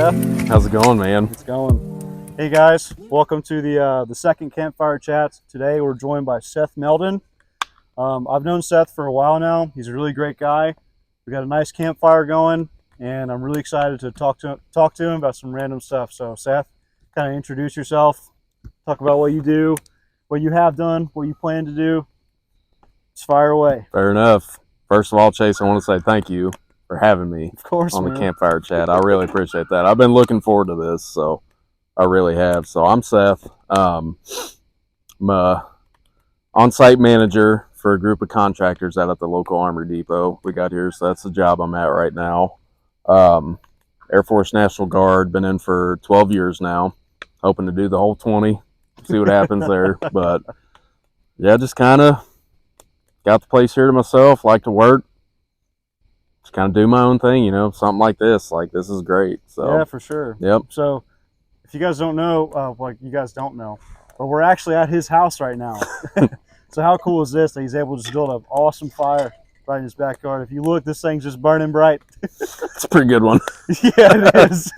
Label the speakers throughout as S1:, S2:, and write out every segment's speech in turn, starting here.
S1: Seth.
S2: How's it going, man?
S1: It's going. Hey guys, welcome to the second Campfire Chats. Today we're joined by Seth Meldon. I've known Seth for a while now. He's a really great guy. We got a nice campfire going, and I'm really excited to talk to him about some random stuff. So Seth, kind of introduce yourself, talk about what you do, what you have done, what you plan to do. Just fire away.
S2: Fair enough. First of all, Chase, I want to say thank you for having me
S1: Of course,
S2: on
S1: man.
S2: the Campfire Chat. I really appreciate that. I've been looking forward to this, so I really have. So I'm Seth. I'm a on-site manager for a group of contractors out at the local Armory Depot we got here, so that's the job I'm at right now. Air Force National Guard, been in for 12 years now, hoping to do the whole 20, see what happens there. But yeah, just kind of got the place here to myself, like to work, just kind of do my own thing, you know, something like this. Like, this is great. So
S1: Yeah, for sure.
S2: Yep.
S1: So if you guys don't know, like you guys don't know, but we're actually at his house right now. So how cool is this that he's able to just build an awesome fire right in his backyard? If you look, this thing's just burning bright.
S2: It's a pretty good one.
S1: Yeah, it is.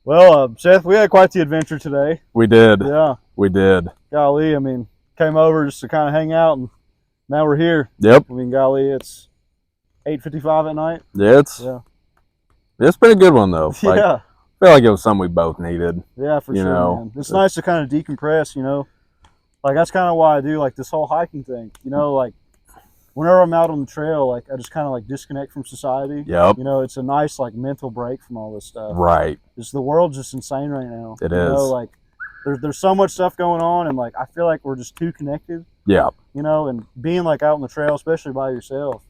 S1: Well, Seth, we had quite the adventure today.
S2: We did.
S1: Yeah.
S2: We did.
S1: Golly, I mean, came over just to kind of hang out, and now we're here.
S2: Yep.
S1: I mean, golly, it's 8:55 at night.
S2: Yeah, it's been a good one, though. Like,
S1: Yeah.
S2: I feel like it was something we both needed.
S1: Yeah, for
S2: You
S1: sure,
S2: know,
S1: man. It's nice to kind of decompress, you know. Like, that's kind of why I do, like, this whole hiking thing. You know, like, whenever I'm out on the trail, like, I just kind of, like, disconnect from society.
S2: Yep.
S1: You know, it's a nice, like, mental break from all this stuff.
S2: Right.
S1: Just the world's just insane right now.
S2: It
S1: you
S2: is.
S1: know, like, there's so much stuff going on, and, like, I feel like we're just too connected.
S2: Yeah.
S1: You know, and being, like, out on the trail, especially by yourself,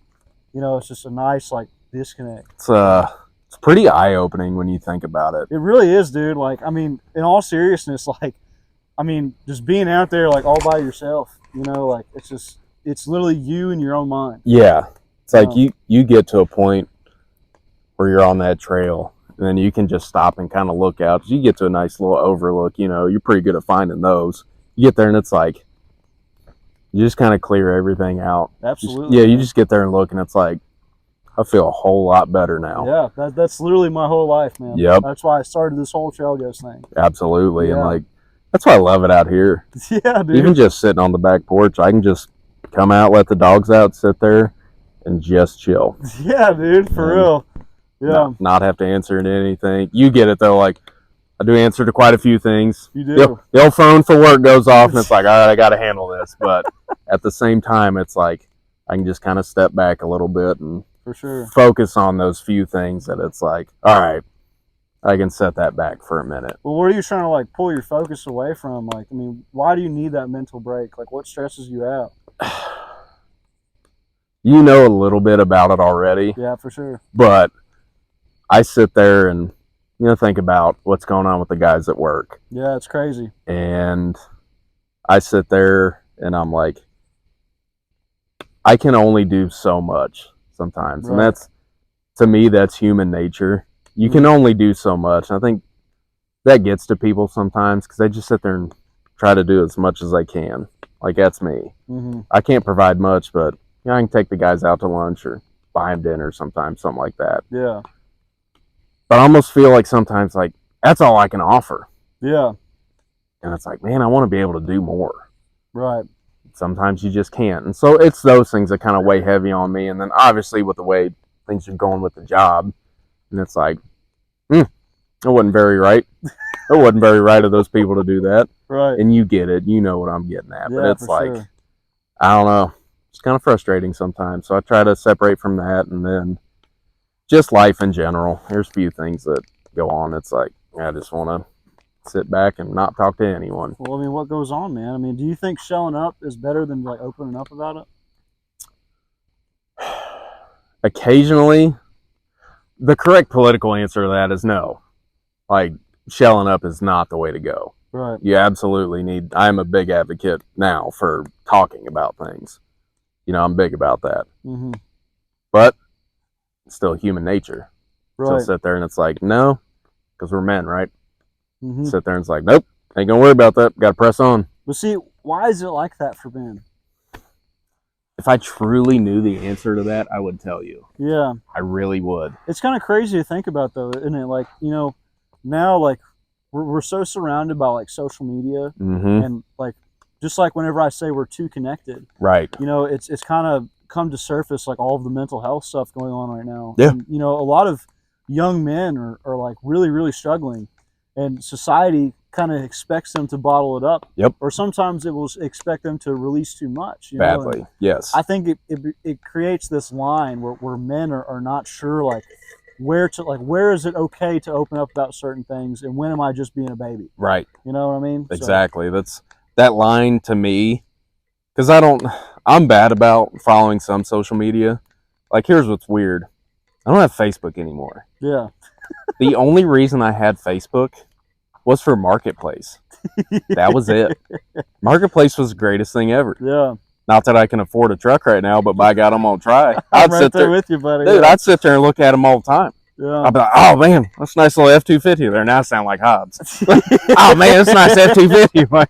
S1: you know, it's just a nice, like, disconnect.
S2: It's pretty eye-opening when you think about it.
S1: It really is, dude. Like, I mean, in all seriousness, like, I mean, just being out there, like, all by yourself, you know, like, it's literally you and your own mind.
S2: Yeah. It's like
S1: Yeah.
S2: you get to a point where you're on that trail, and then you can just stop and kind of look out. You get to a nice little overlook, you know, you're pretty good at finding those. You get there, and it's like, you just kind of clear everything out.
S1: Absolutely.
S2: You just get there and look, and it's like, I feel a whole lot better now.
S1: Yeah, that's literally my whole life, man.
S2: Yep.
S1: That's why I started this whole trail ghost thing.
S2: Absolutely.
S1: Yeah.
S2: And, like, that's why I love it out here.
S1: Yeah, dude.
S2: Even just sitting on the back porch, I can just come out, let the dogs out, sit there, and just chill.
S1: Yeah, dude, for
S2: And
S1: real. Yeah.
S2: Not have to answer to anything. You get it, though. Like, I do answer to quite a few things.
S1: You do.
S2: The old phone for work goes off, and it's like, all right, I got to handle this. But at the same time, it's like, I can just kind of step back a little bit and
S1: For sure.
S2: focus on those few things that it's like, all right, I can set that back for a minute.
S1: Well, what are you trying to, like, pull your focus away from? Like, I mean, why do you need that mental break? Like, what stresses you out?
S2: You know a little bit about it already,
S1: Yeah, for sure.
S2: but I sit there and, you know, think about what's going on with the guys at work.
S1: Yeah, it's crazy.
S2: And I sit there and I'm like, I can only do so much sometimes. And
S1: Right.
S2: that's, to me, that's human nature. You can only do so much. And I think that gets to people sometimes because they just sit there and try to do as much as they can. Like, that's me.
S1: Mm-hmm.
S2: I can't provide much, but, you know, I can take the guys out to lunch or buy them dinner sometimes, something like that.
S1: Yeah.
S2: But I almost feel like sometimes, like, that's all I can offer.
S1: Yeah.
S2: And it's like, man, I want to be able to do more.
S1: Right.
S2: Sometimes you just can't. And so it's those things that kind of weigh heavy on me. And then obviously with the way things are going with the job, and it's like, it wasn't very right. It wasn't very right of those people to do that.
S1: Right.
S2: And you get it. You know what I'm getting at. But
S1: Yeah,
S2: it's
S1: for
S2: like,
S1: sure.
S2: I don't know. It's kind of frustrating sometimes. So I try to separate from that, and then just life in general. There's a few things that go on. It's like, I just want to sit back and not talk to anyone.
S1: Well, I mean, what goes on, man? I mean, do you think showing up is better than, like, opening up about it?
S2: Occasionally, the correct political answer to that is no. Like, shelling up is not the way to go.
S1: Right.
S2: You absolutely need, I am a big advocate now for talking about things. You know, I'm big about that.
S1: Mm-hmm.
S2: But it's still human nature.
S1: Right.
S2: So sit there and it's like, no, because we're men, right?
S1: Mm-hmm.
S2: Sit there and it's like, nope, ain't gonna worry about that. Got to press on.
S1: But see, why is it like that for men?
S2: if I truly knew the answer to that, I would tell you.
S1: Yeah.
S2: I really would.
S1: It's kind of crazy to think about, though, isn't it? Like, you know, now, like, we're so surrounded by, like, social media. And, like, just like whenever I say we're too connected.
S2: Right.
S1: You know, it's kind of come to surface, like, all of the mental health stuff going on right now.
S2: Yeah.
S1: And, you know, a lot of young men are like, really, really struggling. And society kind of expects them to bottle it up.
S2: Yep.
S1: Or sometimes it will expect them to release too much. You
S2: Badly.
S1: know?
S2: Yes.
S1: I think it creates this line where men are not sure, like, where is it okay to open up about certain things, and when am I just being a baby?
S2: Right.
S1: You know what I mean?
S2: Exactly. That's that line to me, because I'm bad about following some social media. Like, here's what's weird. I don't have Facebook anymore.
S1: Yeah.
S2: The only reason I had Facebook was for Marketplace. That was it. Marketplace was the greatest thing ever.
S1: Yeah.
S2: Not that I can afford a truck right now, but by God, I'm gonna try.
S1: I'm right there with you, buddy.
S2: Dude,
S1: yeah.
S2: I'd sit there and look at them all the time.
S1: Yeah.
S2: I'd be like, oh man, that's a nice little F-250 there. Now I sound like Hobbs. Oh man, that's a nice F-250.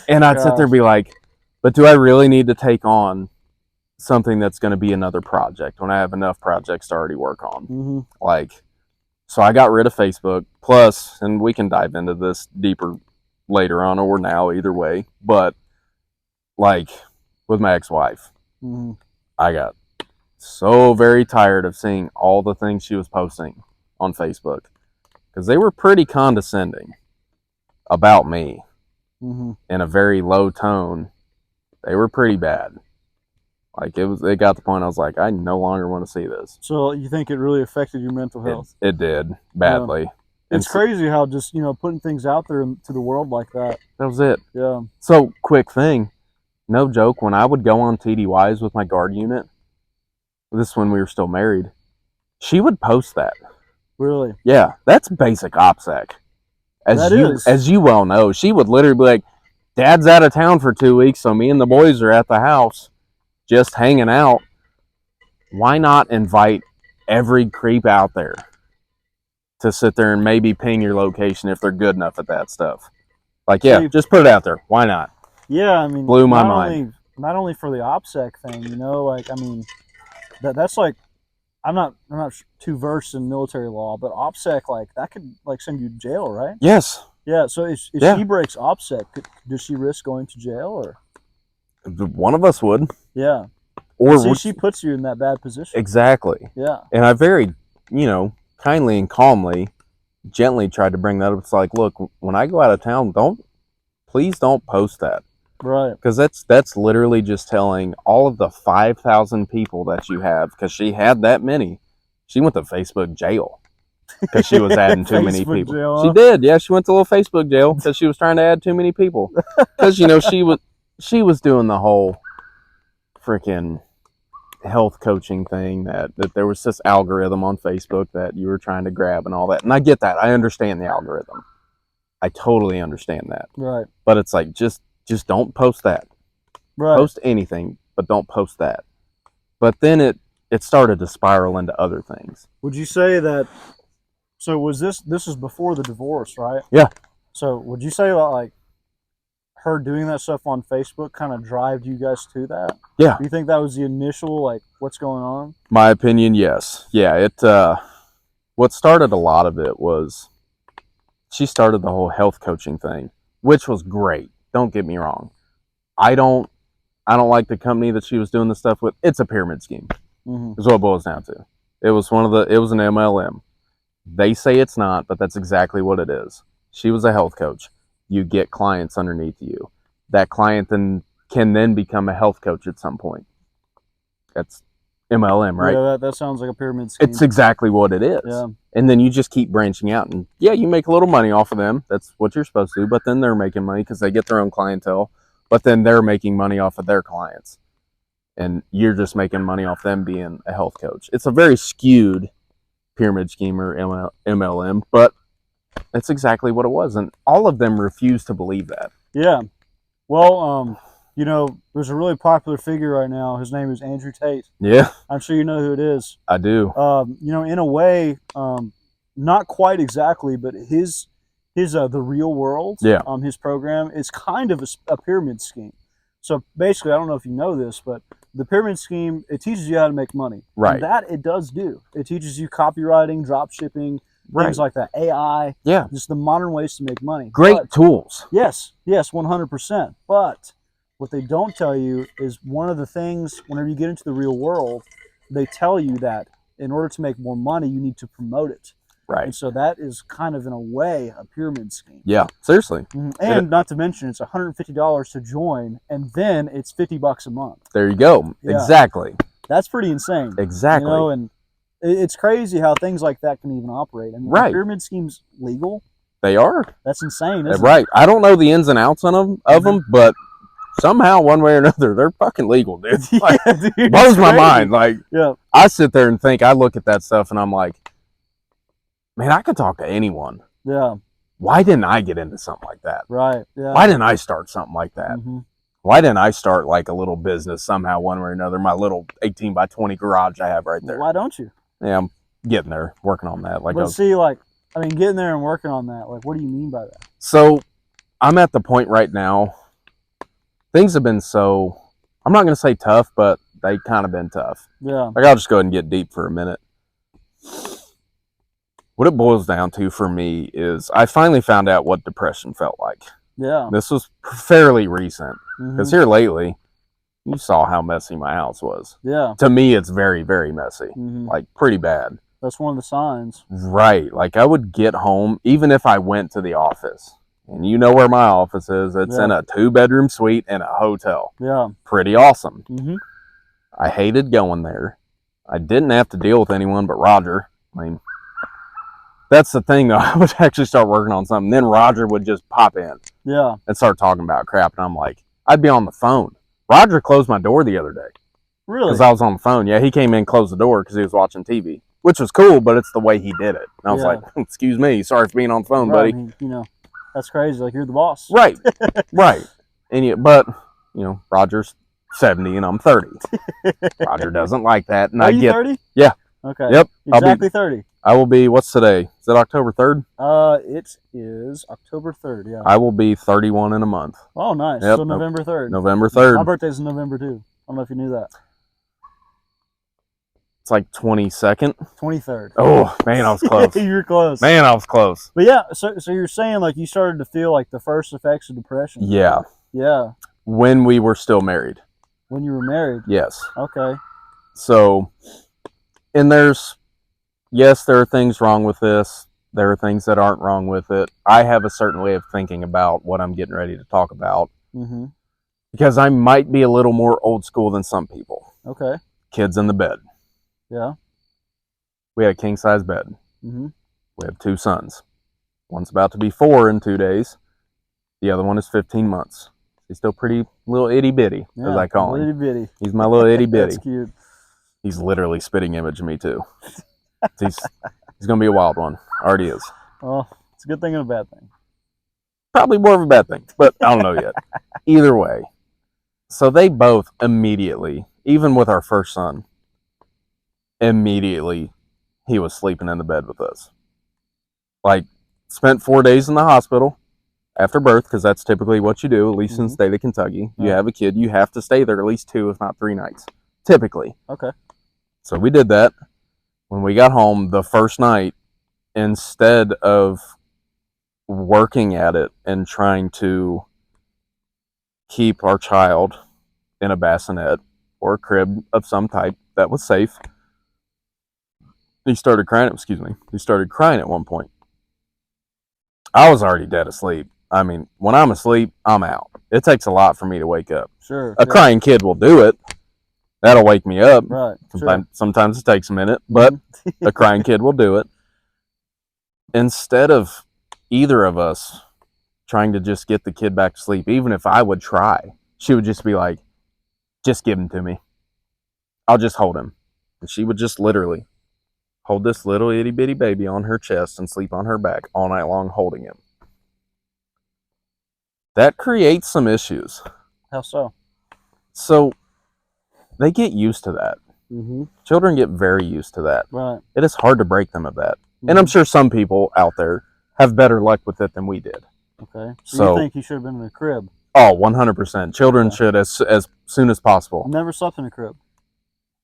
S2: And I'd sit there and be like, but do I really need to take on something that's going to be another project when I have enough projects to already work on? Like, so I got rid of Facebook. Plus, and we can dive into this deeper later on or now, either way. But like with my ex-wife, I got so very tired of seeing all the things she was posting on Facebook, because they were pretty condescending about me in a very low tone. They were pretty bad. Like, it got to the point I was like, I no longer want to see this.
S1: So you think it really affected your mental health?
S2: It did badly.
S1: It's crazy how just, you know, putting things out there to the world like that.
S2: That was it.
S1: Yeah.
S2: So, quick thing, no joke, when I would go on TDYs with my guard unit, this is when we were still married, she would post that.
S1: Really?
S2: Yeah, that's basic OPSEC. As you well know, she would literally be like, Dad's out of town for 2 weeks, so me and the boys are at the house just hanging out. Why not invite every creep out there to sit there and maybe ping your location if they're good enough at that stuff? Like, yeah, just put it out there. Why not?
S1: Yeah, I mean,
S2: blew my mind.
S1: Not only for the OPSEC thing, you know, like, I mean, that's like, I'm not too versed in military law, but OPSEC, like, that could, like, send you to jail, right?
S2: Yes.
S1: Yeah, so if she breaks OPSEC, does she risk going to jail, or?
S2: One of us would.
S1: Yeah.
S2: Or
S1: she puts you in that bad position.
S2: Exactly.
S1: Yeah.
S2: And I very, kindly and calmly, gently tried to bring that up. It's like, look, when I go out of town, please don't post that.
S1: Right.
S2: Because that's literally just telling all of the 5,000 people that you have, because she had that many. She went to Facebook jail because she was adding too many people.
S1: Jail, huh?
S2: She did, yeah. She went to a little Facebook jail because she was trying to add too many people. Because she was doing the whole freaking health coaching thing that there was this algorithm on Facebook that you were trying to grab and all that. And I get that. I understand the algorithm. I totally understand that.
S1: Right.
S2: But it's like, just don't post that.
S1: Right.
S2: Post anything, but don't post that. But then it started to spiral into other things.
S1: Would you say that, so was this is before the divorce, right?
S2: Yeah.
S1: So would you say that, like, her doing that stuff on Facebook kind of drove you guys to that?
S2: Yeah.
S1: Do you think that was the initial, like, what's going on?
S2: My opinion, yes. Yeah, what started a lot of it was she started the whole health coaching thing, which was great. Don't get me wrong. I don't like the company that she was doing this stuff with. It's a pyramid scheme. Is what it boils down to. It was an MLM. They say it's not, but that's exactly what it is. She was a health coach. You get clients underneath you. That client can then become a health coach at some point. That's MLM, right?
S1: Yeah, that sounds like a pyramid scheme.
S2: It's exactly what it is.
S1: Yeah.
S2: And then you just keep branching out. And yeah, you make a little money off of them. That's what you're supposed to do. But then they're making money because they get their own clientele. But then they're making money off of their clients. And you're just making money off them being a health coach. It's a very skewed pyramid scheme or MLM, but that's exactly what it was. And all of them refuse to believe that.
S1: Yeah. Well, there's a really popular figure right now. His name is Andrew Tate.
S2: Yeah.
S1: I'm sure you know who it is.
S2: I do.
S1: In a way, not quite exactly, but the real world,
S2: yeah.
S1: His program is kind of a pyramid scheme. So basically, I don't know if you know this, but the pyramid scheme, it teaches you how to make money.
S2: Right.
S1: And that it does do. It teaches you copywriting, drop shipping, things like that, AI.
S2: Yeah.
S1: Just the modern ways to make money.
S2: Great tools.
S1: Yes, 100%. But what they don't tell you is one of the things, whenever you get into the real world, they tell you that in order to make more money, you need to promote it.
S2: Right.
S1: And so that is kind of, in a way, a pyramid scheme.
S2: Yeah, seriously.
S1: And not to mention, it's $150 to join, and then it's $50 a month.
S2: There you go. Yeah. Exactly.
S1: That's pretty insane.
S2: Exactly.
S1: You know, and it's crazy how things like that can even operate. I mean,
S2: right.
S1: Pyramid schemes legal?
S2: They are.
S1: That's insane, isn't
S2: right.
S1: it?
S2: I don't know the ins and outs of them, but somehow, one way or another, they're fucking legal, dude. Like, yeah, dude, blows my mind. Like, yeah. I sit there and think, I look at that stuff and I'm like, man, I could talk to anyone.
S1: Yeah.
S2: Why didn't I get into something like that?
S1: Right. Yeah.
S2: Why didn't I start something like that? Why didn't I start like a little business somehow, one way or another? My little 18 by 20 garage I have right there.
S1: Why don't you?
S2: Yeah, I'm getting there, working on that. Like,
S1: but see, like, I mean, getting there and working on that. Like, what do you mean by that?
S2: So, I'm at the point right now. Things have been so, I'm not going to say tough, but they kind of been tough.
S1: Yeah.
S2: Like, I'll just go ahead and get deep for a minute. What it boils down to for me is I finally found out what depression felt like.
S1: Yeah.
S2: This was fairly recent. Because here lately, you saw how messy my house was.
S1: Yeah.
S2: To me, it's very, very messy. Like, pretty bad.
S1: That's one of the signs.
S2: Right. Like, I would get home, even if I went to the office. And you know where my office is. It's in a 2-bedroom suite in a hotel.
S1: Yeah.
S2: Pretty awesome. I hated going there. I didn't have to deal with anyone but Roger. I mean, that's the thing, though. I would actually start working on something. Then Roger would just pop in.
S1: Yeah.
S2: And start talking about crap. And I'm like, I'd be on the phone. Roger closed my door the other day.
S1: Really?
S2: Because I was on the phone. Yeah, he came in, closed the door because he was watching TV. Which was cool, but it's the way he did it. And I was like, excuse me, sorry for being on the phone, buddy.
S1: I mean, you know, that's crazy. Like, you're the boss.
S2: Right. Right. And but, you know, Roger's 70 and I'm 30. Roger doesn't like that. And
S1: Are you 30?
S2: Yeah.
S1: Okay.
S2: Yep.
S1: Exactly 30.
S2: I will be, what's today? Is it October 3rd?
S1: It is October 3rd, yeah.
S2: I will be 31 in a month.
S1: Oh, nice.
S2: Yep.
S1: So November 3rd.
S2: November 3rd.
S1: My birthday's in November, too. I don't know if you knew that.
S2: It's like 22nd.
S1: 23rd.
S2: Oh, man, I was close.
S1: You were close.
S2: Man, I was close.
S1: But yeah, so you're saying like you started to feel like the first effects of depression?
S2: Yeah.
S1: Yeah.
S2: When we were still married.
S1: When you were married?
S2: Yes.
S1: Okay.
S2: So, and yes, there are things wrong with this. There are things that aren't wrong with it. I have a certain way of thinking about what I'm getting ready to talk about. Because I might be a little more old school than some people.
S1: Okay.
S2: Kids in the bed.
S1: Yeah.
S2: We had a king-size bed. We have 2 sons. One's about to be 4 in 2 days. The other one is 15 months. He's still pretty little itty-bitty, as I call him.
S1: Itty-bitty.
S2: He's my little itty-bitty.
S1: That's cute.
S2: He's literally spitting image of me, too. He's going to be a wild one. Already is.
S1: Well, it's a good thing and a bad thing.
S2: Probably more of a bad thing, but I don't know yet. Either way. So they both immediately, even with our first son, immediately he was sleeping in the bed with us. Like, spent 4 days in the hospital after birth, because that's typically what you do, at least in the state of Kentucky. You have a kid, you have to stay there at least 2, if not 3 nights. Typically.
S1: Okay.
S2: So we did that. When we got home the first night, instead of working at it and trying to keep our child in a bassinet or a crib of some type that was safe, he started crying. He started crying at one point. I was already dead asleep. I mean, when I'm asleep, I'm out. It takes a lot for me to wake up.
S1: Sure.
S2: A crying kid will do it. That'll wake me up.
S1: Right.
S2: Sometimes it takes a minute, but a crying kid will do it. Instead of either of us trying to just get the kid back to sleep, even if I would try, she would just be like, just give him to me. I'll just hold him. And she would just literally hold this little itty bitty baby on her chest and sleep on her back all night long holding him. That creates some issues.
S1: How so?
S2: So they get used to that. Children get very used to that.
S1: Right.
S2: It is hard to break them of that. And I'm sure some people out there have better luck with it than we did.
S1: Okay. So you think he should have been in a crib?
S2: Oh, 100%. Children
S1: Yeah.
S2: should as soon as possible.
S1: Never slept in a crib.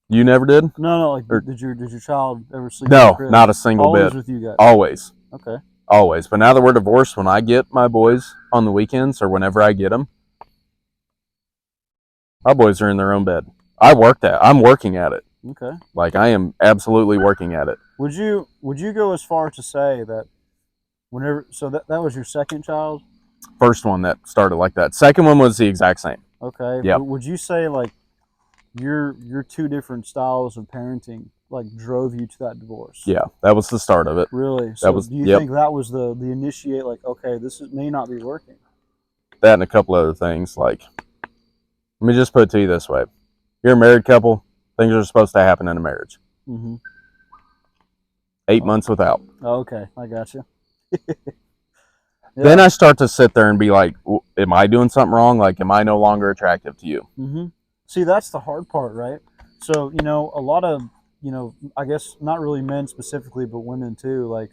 S2: You never did?
S1: No. Like,
S2: Or-
S1: did your child ever sleep in a
S2: No,
S1: crib?
S2: not a single
S1: Always
S2: bit.
S1: with you guys.
S2: Always.
S1: Okay.
S2: Always. But now that we're divorced, when I get my boys on the weekends or whenever I get them, my boys are in their own bed. I'm working at it.
S1: Okay.
S2: Like, I am absolutely working at it.
S1: Would you go as far to say that whenever that was your second child?
S2: First one that started like that. Second one was the exact same.
S1: Okay.
S2: Yep.
S1: Would you say like your two different styles of parenting like drove you to that divorce?
S2: Yeah, that was the start of it.
S1: Really? So
S2: was-
S1: do you
S2: yep.
S1: think that was the initiate, like, okay, may not be working?
S2: That and a couple other things. Like, let me just put it to you this way. You're a married couple, things are supposed to happen in a marriage.
S1: Mm-hmm.
S2: 8 months without.
S1: Oh, okay, I got you.
S2: Then I start to sit there and be like, am I doing something wrong? Like, am I no longer attractive to you?
S1: Mm-hmm. See, that's the hard part, right? So, a lot of, I guess not really men specifically, but women too, like,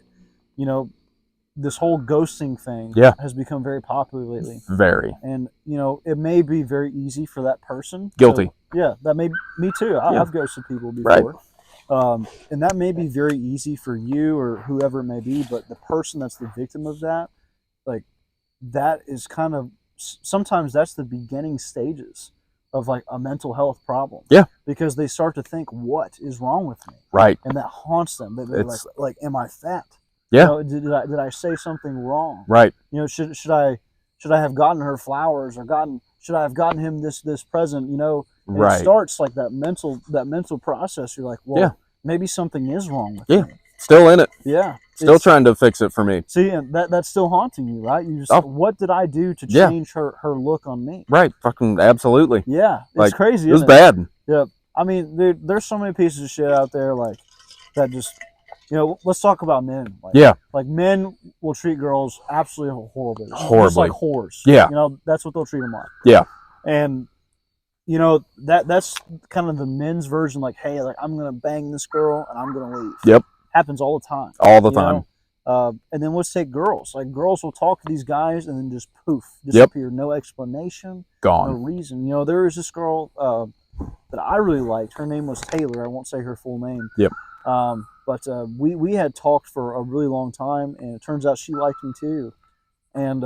S1: this whole ghosting thing has become very popular lately.
S2: Very.
S1: And, it may be very easy for that person.
S2: Guilty.
S1: Yeah, that may me too. I've ghosted people before. Right. And that may be very easy for you or whoever it may be, but the person that's the victim of that, like, that is kind of, sometimes that's the beginning stages of like a mental health problem.
S2: Yeah.
S1: Because they start to think, what is wrong with me?
S2: Right.
S1: And that haunts them. They're like, am I fat?
S2: Yeah.
S1: Did I say something wrong?
S2: Right.
S1: Should I have gotten her flowers or should I have gotten him this present? And
S2: right.
S1: It starts like that mental process. You're like, well, maybe something is wrong with me.
S2: Still in it.
S1: Yeah.
S2: Still trying to fix it for me.
S1: See, and that's still haunting you, right? You just, what did I do to change her look on me?
S2: Right. Fucking absolutely.
S1: Yeah. It's
S2: like,
S1: crazy.
S2: It was bad.
S1: Yeah. I mean, dude, there's so many pieces of shit out there like that just, let's talk about men. Like, Like, men will treat girls absolutely horribly.
S2: Horribly.
S1: Just like whores.
S2: Yeah.
S1: That's what they'll treat them like.
S2: Yeah.
S1: And, that's kind of the men's version, like, hey, like, I'm going to bang this girl and I'm going to leave.
S2: Yep.
S1: Happens all the time.
S2: All the time.
S1: And then let's take girls. Like, girls will talk to these guys and then just poof, disappear. No explanation.
S2: Gone.
S1: No reason. There was this girl that I really liked. Her name was Taylor. I won't say her full name.
S2: Yep.
S1: But we had talked for a really long time, and it turns out she liked me too. And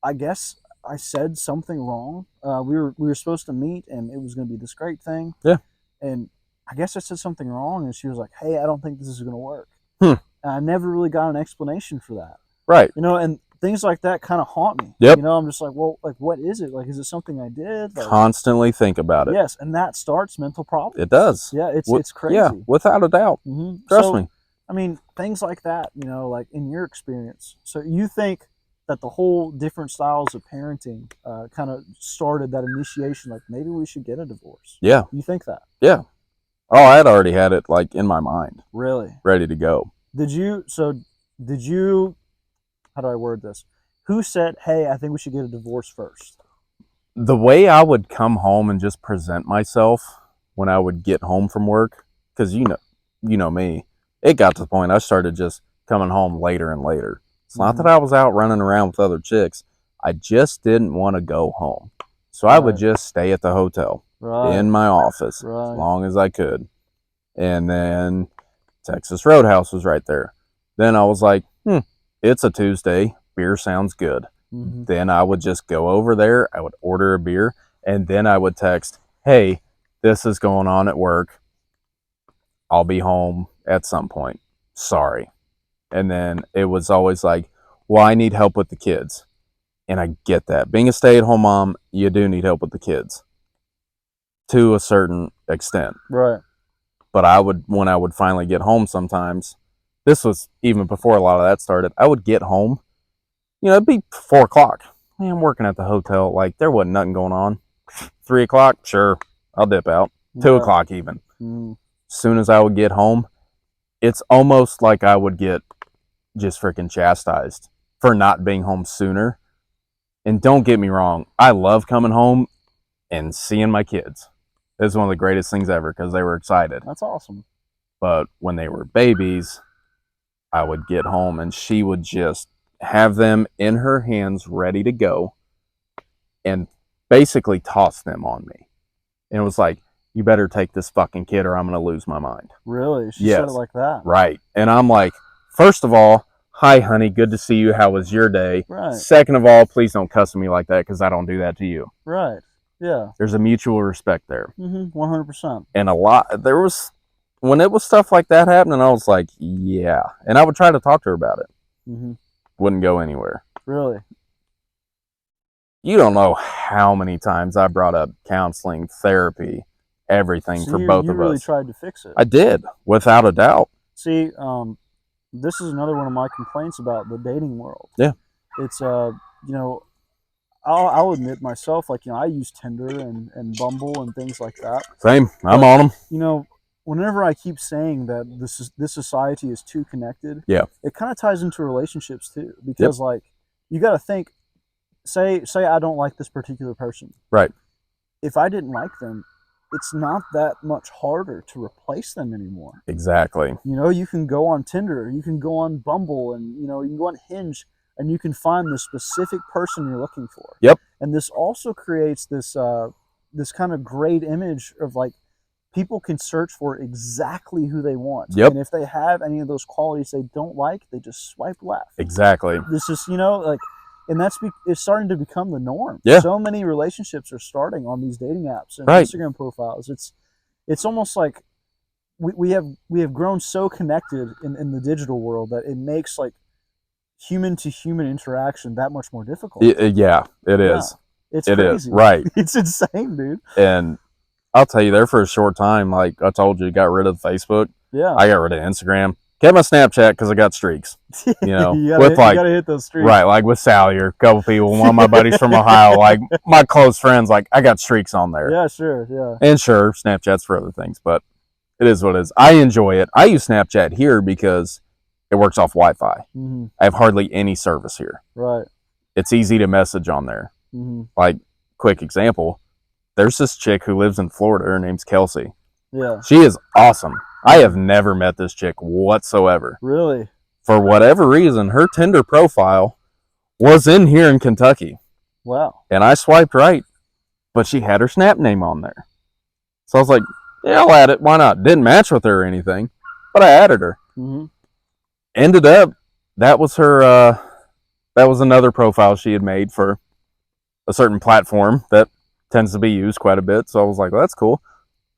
S1: I guess I said something wrong. We were supposed to meet, and it was going to be this great thing.
S2: Yeah.
S1: And I guess I said something wrong, and she was like, "Hey, I don't think this is going to work."
S2: And
S1: I never really got an explanation for that.
S2: Right.
S1: And things like that kind of haunt me.
S2: Yep.
S1: I'm just like, well, like, what is it? Like, is it something I did? Like,
S2: constantly think about it.
S1: Yes, and that starts mental problems.
S2: It does.
S1: Yeah, it's crazy.
S2: Yeah, without a doubt.
S1: Mm-hmm.
S2: Trust me.
S1: I mean, things like that, like in your experience. So you think that the whole different styles of parenting kind of started that initiation, like maybe we should get a divorce?
S2: Yeah.
S1: You think that?
S2: Yeah. Oh, I had already had it like in my mind.
S1: Really?
S2: Ready to go.
S1: Did you, how do I word this? Who said, hey, I think we should get a divorce first?
S2: The way I would come home and just present myself when I would get home from work, because you know me, it got to the point I started just coming home later and later. It's not that I was out running around with other chicks. I just didn't want to go home. So I would just stay at the hotel in my office as long as I could. And then Texas Roadhouse was right there. Then I was like, it's a Tuesday. Beer sounds good. Mm-hmm. Then I would just go over there. I would order a beer. And then I would text, hey, this is going on at work. I'll be home at some point. Sorry. And then it was always like, well, I need help with the kids. And I get that. Being a stay-at-home mom, you do need help with the kids to a certain extent.
S1: Right.
S2: But when I would finally get home sometimes, this was even before a lot of that started, I would get home, it'd be 4 o'clock. Man, I'm working at the hotel. Like, there wasn't nothing going on. 3 o'clock, sure, I'll dip out. 2 o'clock even. As soon as I would get home, it's almost like I would get just freaking chastised for not being home sooner. And don't get me wrong, I love coming home and seeing my kids. It's one of the greatest things ever because they were excited.
S1: That's awesome.
S2: But when they were babies, I would get home and she would just have them in her hands ready to go. and basically tossed them on me. And it was like, you better take this fucking kid or I'm going to lose my mind.
S1: Really? She said it like that?
S2: Right. And I'm like, first of all, hi, honey, good to see you. How was your day?
S1: Right.
S2: Second of all, please don't cuss at me like that because I don't do that to you.
S1: Right. Yeah.
S2: There's a mutual respect there.
S1: 100%.
S2: And when it was stuff like that happening, I was like, yeah. And I would try to talk to her about it. Wouldn't go anywhere.
S1: Really?
S2: You don't know how many times I brought up counseling, therapy, everything for both of us.
S1: You really tried to fix it.
S2: I did, without a doubt.
S1: See, this is another one of my complaints about the dating world.
S2: Yeah.
S1: It's, I'll admit myself, like, I use Tinder and Bumble and things like that.
S2: Same. I'm on them.
S1: Whenever I keep saying that this society is too connected, it kind of ties into relationships too. Because like, you got to think, say I don't like this particular person.
S2: Right. If
S1: I didn't like them, it's not that much harder to replace them anymore.
S2: Exactly.
S1: You can go on Tinder, you can go on Bumble, and you can go on Hinge, and you can find the specific person you're looking for.
S2: Yep.
S1: And this also creates this kind of great image of like, people can search for exactly who they want.
S2: Yep.
S1: And if they have any of those qualities they don't like, they just swipe left.
S2: Exactly.
S1: This is, and it's starting to become the norm.
S2: Yeah.
S1: So many relationships are starting on these dating apps and
S2: right.
S1: Instagram profiles. It's almost like we have grown so connected in the digital world that it makes like human to human interaction that much more difficult.
S2: Yeah, it is.
S1: It's crazy.
S2: Is. Right.
S1: It's insane, dude.
S2: And I'll tell you, there for a short time, like I told you, got rid of Facebook.
S1: Yeah.
S2: I got rid of Instagram. Kept my Snapchat because I got streaks.
S1: You gotta hit those streaks.
S2: Right, like with Sally or a couple people, one of my buddies from Ohio, like my close friends, like I got streaks on there.
S1: Yeah, sure, yeah.
S2: And sure, Snapchat's for other things, but it is what it is. I enjoy it. I use Snapchat here because it works off Wi-Fi. I have hardly any service here.
S1: Right.
S2: It's easy to message on there. Like, quick example, there's this chick who lives in Florida. Her name's Kelsey.
S1: Yeah.
S2: She is awesome. I have never met this chick whatsoever.
S1: Really?
S2: For whatever reason, her Tinder profile was in here in Kentucky.
S1: Wow.
S2: And I swiped right, but she had her Snap name on there. So I was like, yeah, I'll add it. Why not? Didn't match with her or anything, but I added her. Ended up, that was her, that was another profile she had made for a certain platform that tends to be used quite a bit. So I was like, well, that's cool.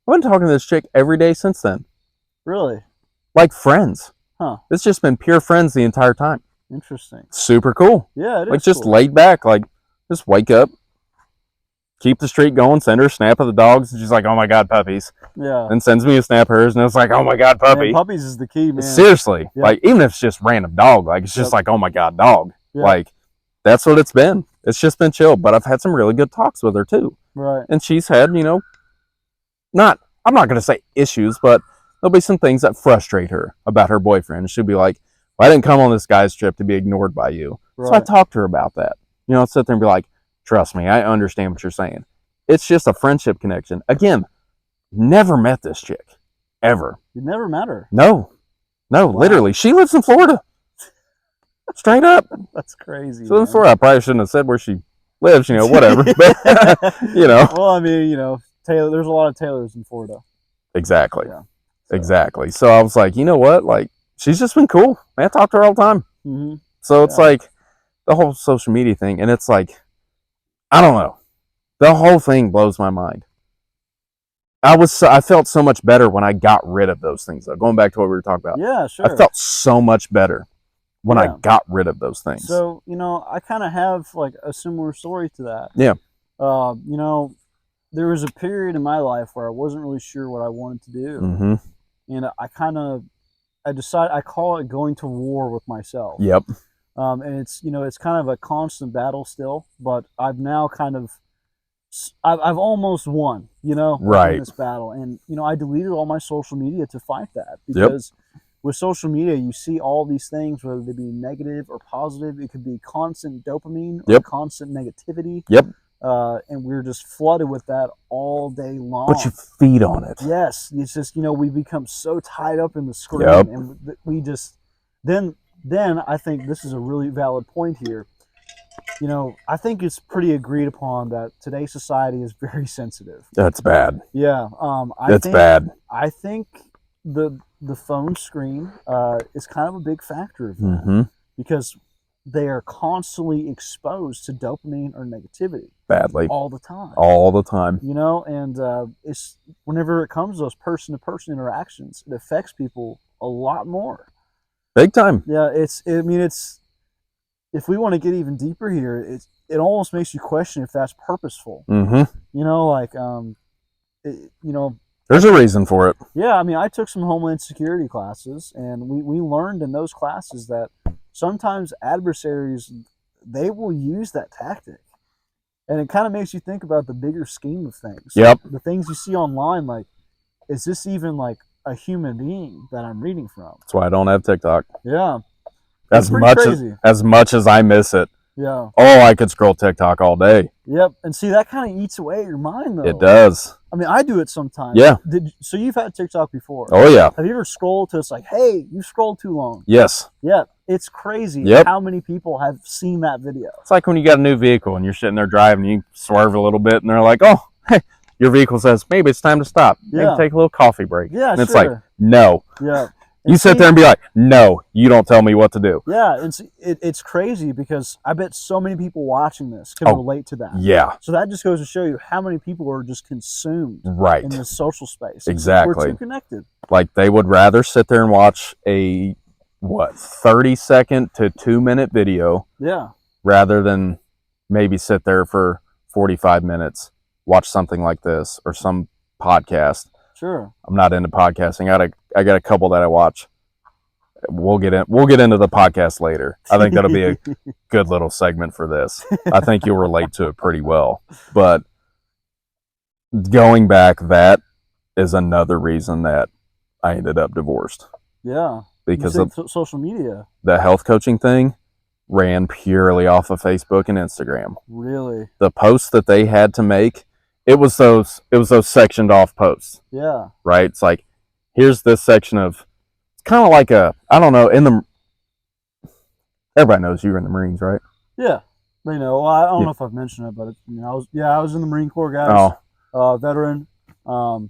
S2: I've been talking to this chick every day since then.
S1: Really?
S2: Like friends.
S1: Huh.
S2: It's just been pure friends the entire time.
S1: Interesting.
S2: Super cool.
S1: Yeah, it is
S2: like just
S1: cool.
S2: laid back, like just wake up, keep the streak going, send her a snap of the dogs, and she's like, oh my god, puppies.
S1: Yeah.
S2: And sends me a snap of hers, and it's like, oh my god, puppy.
S1: Man, puppies is the key, man.
S2: Seriously.
S1: Yep.
S2: Like, even if it's just random dog, like it's just like, oh my god, dog.
S1: Yep.
S2: Like, that's what it's been. It's just been chill. But I've had some really good talks with her too.
S1: Right.
S2: And she's had, I'm not gonna say issues, but there'll be some things that frustrate her about her boyfriend. She'll be like, well, I didn't come on this guy's trip to be ignored by you. Right. So I talked to her about that. I'll sit there and be like, trust me, I understand what you're saying. It's just a friendship connection. Again, never met this chick. Ever.
S1: You never met her?
S2: No. Wow. Literally. She lives in Florida. Straight up.
S1: That's crazy.
S2: So in Florida, I probably shouldn't have said where she lives, whatever. But,
S1: Well, I mean, Taylor, there's a lot of Taylors in Florida.
S2: Exactly.
S1: Yeah.
S2: Exactly. So I was like, you know what? Like, she's just been cool. Man, I talk to her all the time. So it's like the whole social media thing. And it's like, I don't know. The whole thing blows my mind. I felt so much better when I got rid of those things, though. Going back to what we were talking about.
S1: Yeah, sure.
S2: I felt so much better when I got rid of those things.
S1: So, I kind of have like a similar story to that.
S2: Yeah.
S1: There was a period in my life where I wasn't really sure what I wanted to do. And I decided, I call it going to war with myself.
S2: Yep.
S1: And it's, it's kind of a constant battle still, but I've now I've almost won,
S2: right.
S1: in this battle. And, I deleted all my social media to fight that because with social media, you see all these things, whether they be negative or positive. It could be constant dopamine or constant negativity. And we're just flooded with that all day long.
S2: But you feed on it.
S1: Yes. It's just, we become so tied up in the screen. And we just, then I think this is a really valid point here. you know, I think it's pretty agreed upon that today's society is very sensitive.
S2: That's bad.
S1: Yeah,
S2: That's bad.
S1: I think the phone screen is kind of a big factor of that
S2: Mm-hmm.
S1: because they are constantly exposed to dopamine or negativity
S2: Badly.
S1: all the time.
S2: All the time.
S1: You know, and it's whenever it comes to those person-to-person interactions, it affects people a lot more.
S2: Big time.
S1: Yeah, I mean, it's if we want to get even deeper here, it almost makes you question if that's purposeful.
S2: Mm-hmm.
S1: You know, like you know,
S2: there's a reason for it.
S1: Yeah, I mean, I took some Homeland Security classes, and we learned in those classes that sometimes adversaries, they will use that tactic. And it kind of makes you think about the bigger scheme of things.
S2: Yep.
S1: The things you see online, like, is this even like a human being that I'm reading from?
S2: That's why I don't have TikTok.
S1: Yeah.
S2: As much as I miss it.
S1: Yeah.
S2: Oh, I could scroll TikTok all day.
S1: Yep. And see, that kind of eats away at your mind, though.
S2: It does.
S1: I mean, I do it sometimes.
S2: Yeah.
S1: So you've had TikTok before?
S2: Oh, yeah.
S1: Have you ever scrolled to it's like, hey, you scrolled too long?
S2: Yes.
S1: Yeah. It's crazy how many people have seen that video.
S2: It's like when you got a new vehicle and you're sitting there driving, you swerve a little bit, and they're like, oh, hey, your vehicle says, maybe it's time to stop. Maybe take a little coffee break.
S1: Yeah,
S2: and it's like, no.
S1: Yeah.
S2: You sit there and be like, no, you don't tell me what to do.
S1: Yeah, it's crazy because I bet so many people watching this can relate to that.
S2: Yeah.
S1: So that just goes to show you how many people are just consumed in this social space.
S2: Exactly.
S1: We're too connected.
S2: Like they would rather sit there and watch a, 30-second to 2-minute video.
S1: Yeah. Rather
S2: than maybe sit there for 45 minutes, watch something like this or some podcast.
S1: Sure.
S2: I'm not into podcasting. I got a couple that I watch. We'll get into the podcast later. I think that'll be a good little segment for this. I think you'll relate to it pretty well. But going back, that is another reason that I ended up divorced.
S1: Yeah.
S2: Because of
S1: social media.
S2: The health coaching thing ran purely off of Facebook and Instagram.
S1: Really?
S2: The posts that they had to make, it was those sectioned off posts.
S1: Yeah.
S2: Right? It's like, here's this section of, it's kind of like I don't know, everybody knows you were in the Marines, right?
S1: Yeah. They know. Well, I don't know if I've mentioned it, but I was in the Marine Corps, guys.
S2: Oh.
S1: Veteran. Joined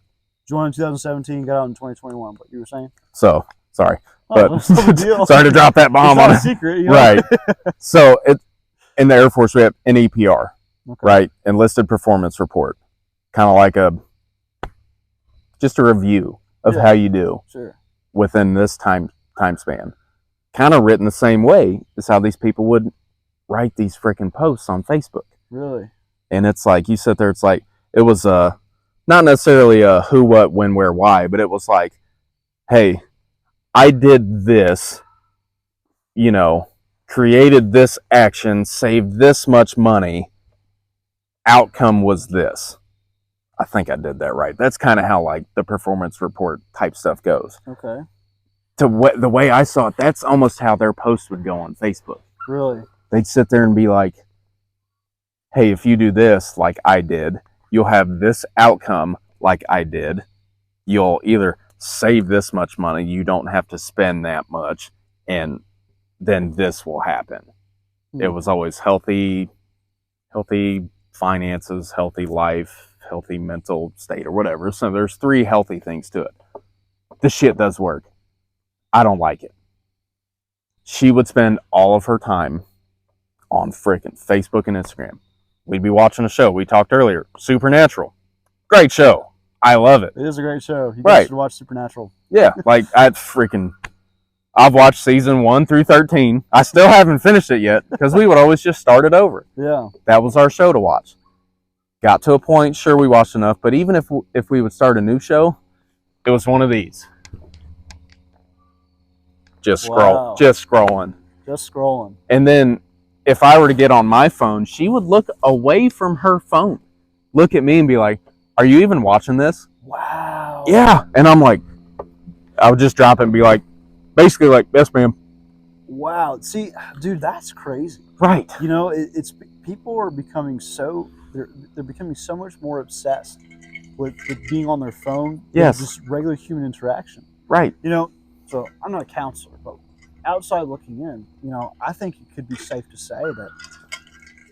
S1: in 2017, got out in 2021, but you were saying?
S2: So, sorry.
S1: But no deal.
S2: Sorry to drop that bomb on it.
S1: It's not a secret, you know?
S2: Right. So in the Air Force we have an EPR, right? Enlisted Performance Report. Kind of like just a review of how you do within this time span. Kind of written the same way as how these people would write these freaking posts on Facebook.
S1: Really?
S2: And it's like you sit there, it's like it was not necessarily a who, what, when, where, why, but it was like, hey, I did this, created this action, saved this much money, outcome was this. I think I did that right. That's kind of how like the performance report type stuff goes.
S1: Okay.
S2: The way I saw it, that's almost how their posts would go on Facebook.
S1: Really?
S2: They'd sit there and be like, hey, if you do this like I did, you'll have this outcome like I did. You'll either save this much money, you don't have to spend that much, and then this will happen. It was always healthy finances, healthy life, healthy mental state, or whatever. So there's 3 healthy things to it. This shit does work. I don't like it. She would spend all of her time on freaking Facebook and Instagram. We'd be watching a show. We talked earlier, Supernatural. Great show. I love it.
S1: It is a great show. You guys should watch Supernatural.
S2: Yeah, like I've watched season 1 through 13. I still haven't finished it yet because we would always just start it over.
S1: Yeah.
S2: That was our show to watch. Got to a point, sure, we watched enough, but even if we would start a new show, it was one of these. Just scrolling. And then if I were to get on my phone, she would look away from her phone, look at me and be like, are you even watching this?
S1: Wow.
S2: Yeah. And I'm like, I would just drop it and be like, basically like, yes, ma'am.
S1: Wow. See, dude, that's crazy.
S2: Right.
S1: It's people are becoming they're becoming so much more obsessed with being on their phone than just regular human interaction.
S2: Right.
S1: So I'm not a counselor, but outside looking in, I think it could be safe to say that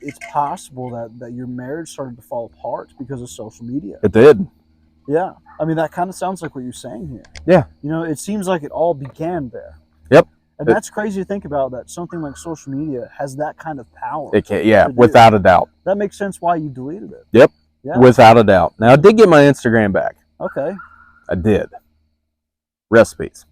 S1: it's possible that your marriage started to fall apart because of social media.
S2: It did.
S1: Yeah, I mean that kind of sounds like what you're saying here.
S2: Yeah.
S1: You know, it seems like it all began there.
S2: Yep.
S1: And that's crazy to think about, that something like social media has that kind of power.
S2: It can, yeah, without a doubt.
S1: That makes sense why you deleted it.
S2: Yep.
S1: Yeah.
S2: Without a doubt. Now I did get my Instagram back.
S1: Okay.
S2: I did. Recipes.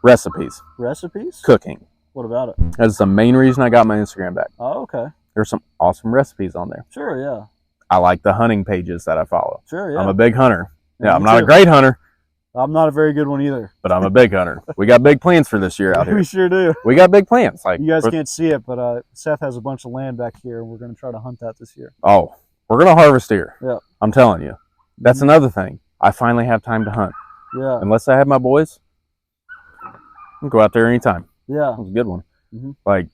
S2: Recipes.
S1: Recipes?
S2: Cooking.
S1: What about it?
S2: That's the main reason I got my Instagram back.
S1: Oh, okay.
S2: There's some awesome recipes on there.
S1: Sure, yeah.
S2: I like the hunting pages that I follow.
S1: Sure, yeah.
S2: I'm a big hunter. Yeah, I'm
S1: me
S2: not
S1: too.
S2: a great hunter,
S1: I'm not a very good one either.
S2: but I'm a big hunter. We got big plans for this year out here.
S1: We sure do.
S2: We got big plans. Like,
S1: You guys can't see it, but Seth has a bunch of land back here, and we're going to try to hunt that this year.
S2: oh, we're gonna harvest deer.
S1: Yeah.
S2: I'm telling you. That's another thing. I finally have time to hunt.
S1: Yeah.
S2: Unless I have my boys, I can go out there anytime.
S1: Yeah.
S2: That was a good one.
S1: Mhm.
S2: Like,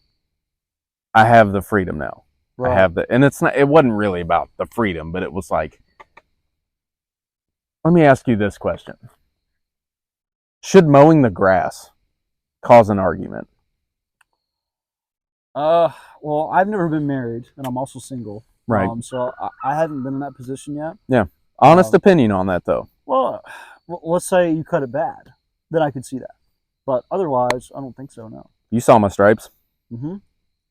S2: I have the freedom now.
S1: Right.
S2: I have the, and it's not. It wasn't really about the freedom, but it was like, let me ask you this question: should mowing the grass cause an argument?
S1: Well, I've never been married, and I'm also single.
S2: Right.
S1: So I haven't been in that position yet.
S2: Yeah. Honest opinion on that, though.
S1: Well, let's say you cut it bad, then I could see that. But otherwise, I don't think so. No.
S2: You saw my stripes.
S1: Mm-hmm.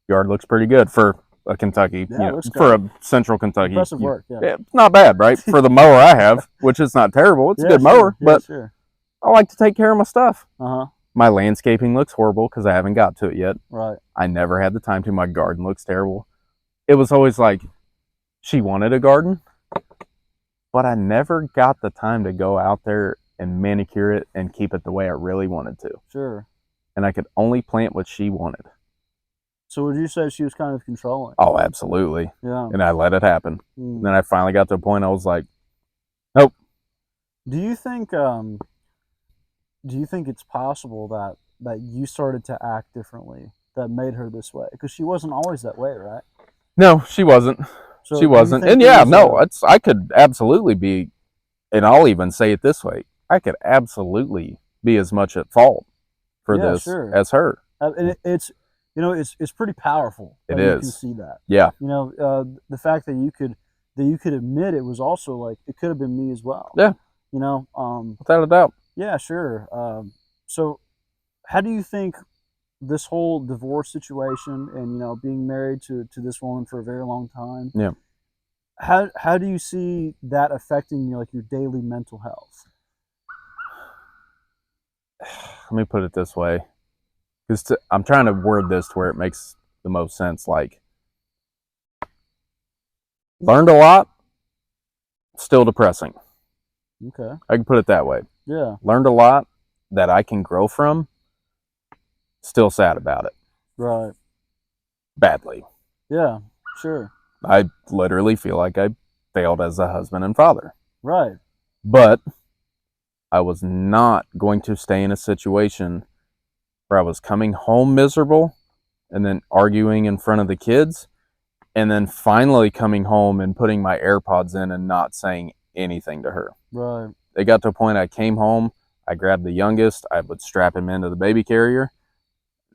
S2: Yard looks pretty good for a Kentucky,
S1: Yeah, it
S2: you know,
S1: looks
S2: for
S1: good.
S2: a central Kentucky.
S1: Impressive work. Yeah.
S2: Yeah, it's not bad, right? For the mower I have, which is not terrible. It's a good mower,
S1: yeah,
S2: but
S1: sure.
S2: I like to take care of my stuff.
S1: Uh-huh.
S2: My landscaping looks horrible because I haven't got to it yet.
S1: Right.
S2: I never had the time to. My garden looks terrible. It was always like, she wanted a garden, but I never got the time to go out there and manicure it and keep it the way I really wanted to.
S1: Sure.
S2: And I could only plant what she wanted.
S1: So would you say she was kind of controlling?
S2: Oh, absolutely.
S1: Yeah.
S2: And I let it happen.
S1: Mm.
S2: And then I finally got to a point I was like, nope.
S1: Do you think it's possible that you started to act differently that made her this way? Because she wasn't always that way, right?
S2: No, she wasn't.
S1: So
S2: She
S1: do you
S2: wasn't.
S1: think
S2: And
S1: there
S2: yeah,
S1: was
S2: no, I could absolutely be, and I'll even say it this way, I could absolutely be as much at fault for
S1: Yeah,
S2: this
S1: sure.
S2: as her.
S1: And it's it's pretty powerful.
S2: It
S1: that you
S2: is.
S1: can see that.
S2: Yeah.
S1: The fact that you could admit it was also like, it could have been me as well.
S2: Yeah. Without a doubt.
S1: Yeah, sure. So how do you think this whole divorce situation and being married to this woman for a very long time,
S2: Yeah.
S1: how do you see that affecting your daily mental health?
S2: Let me put it this way, because I'm trying to word this to where it makes the most sense. Like, learned a lot, still depressing.
S1: Okay.
S2: I can put it that way.
S1: Yeah.
S2: Learned a lot that I can grow from, still sad about it.
S1: Right.
S2: Badly.
S1: Yeah, sure.
S2: I literally feel like I failed as a husband and father.
S1: Right.
S2: But I was not going to stay in a situation where I was coming home miserable and then arguing in front of the kids and then finally coming home and putting my AirPods in and not saying anything to her.
S1: Right.
S2: It got to a point I came home, I grabbed the youngest, I would strap him into the baby carrier,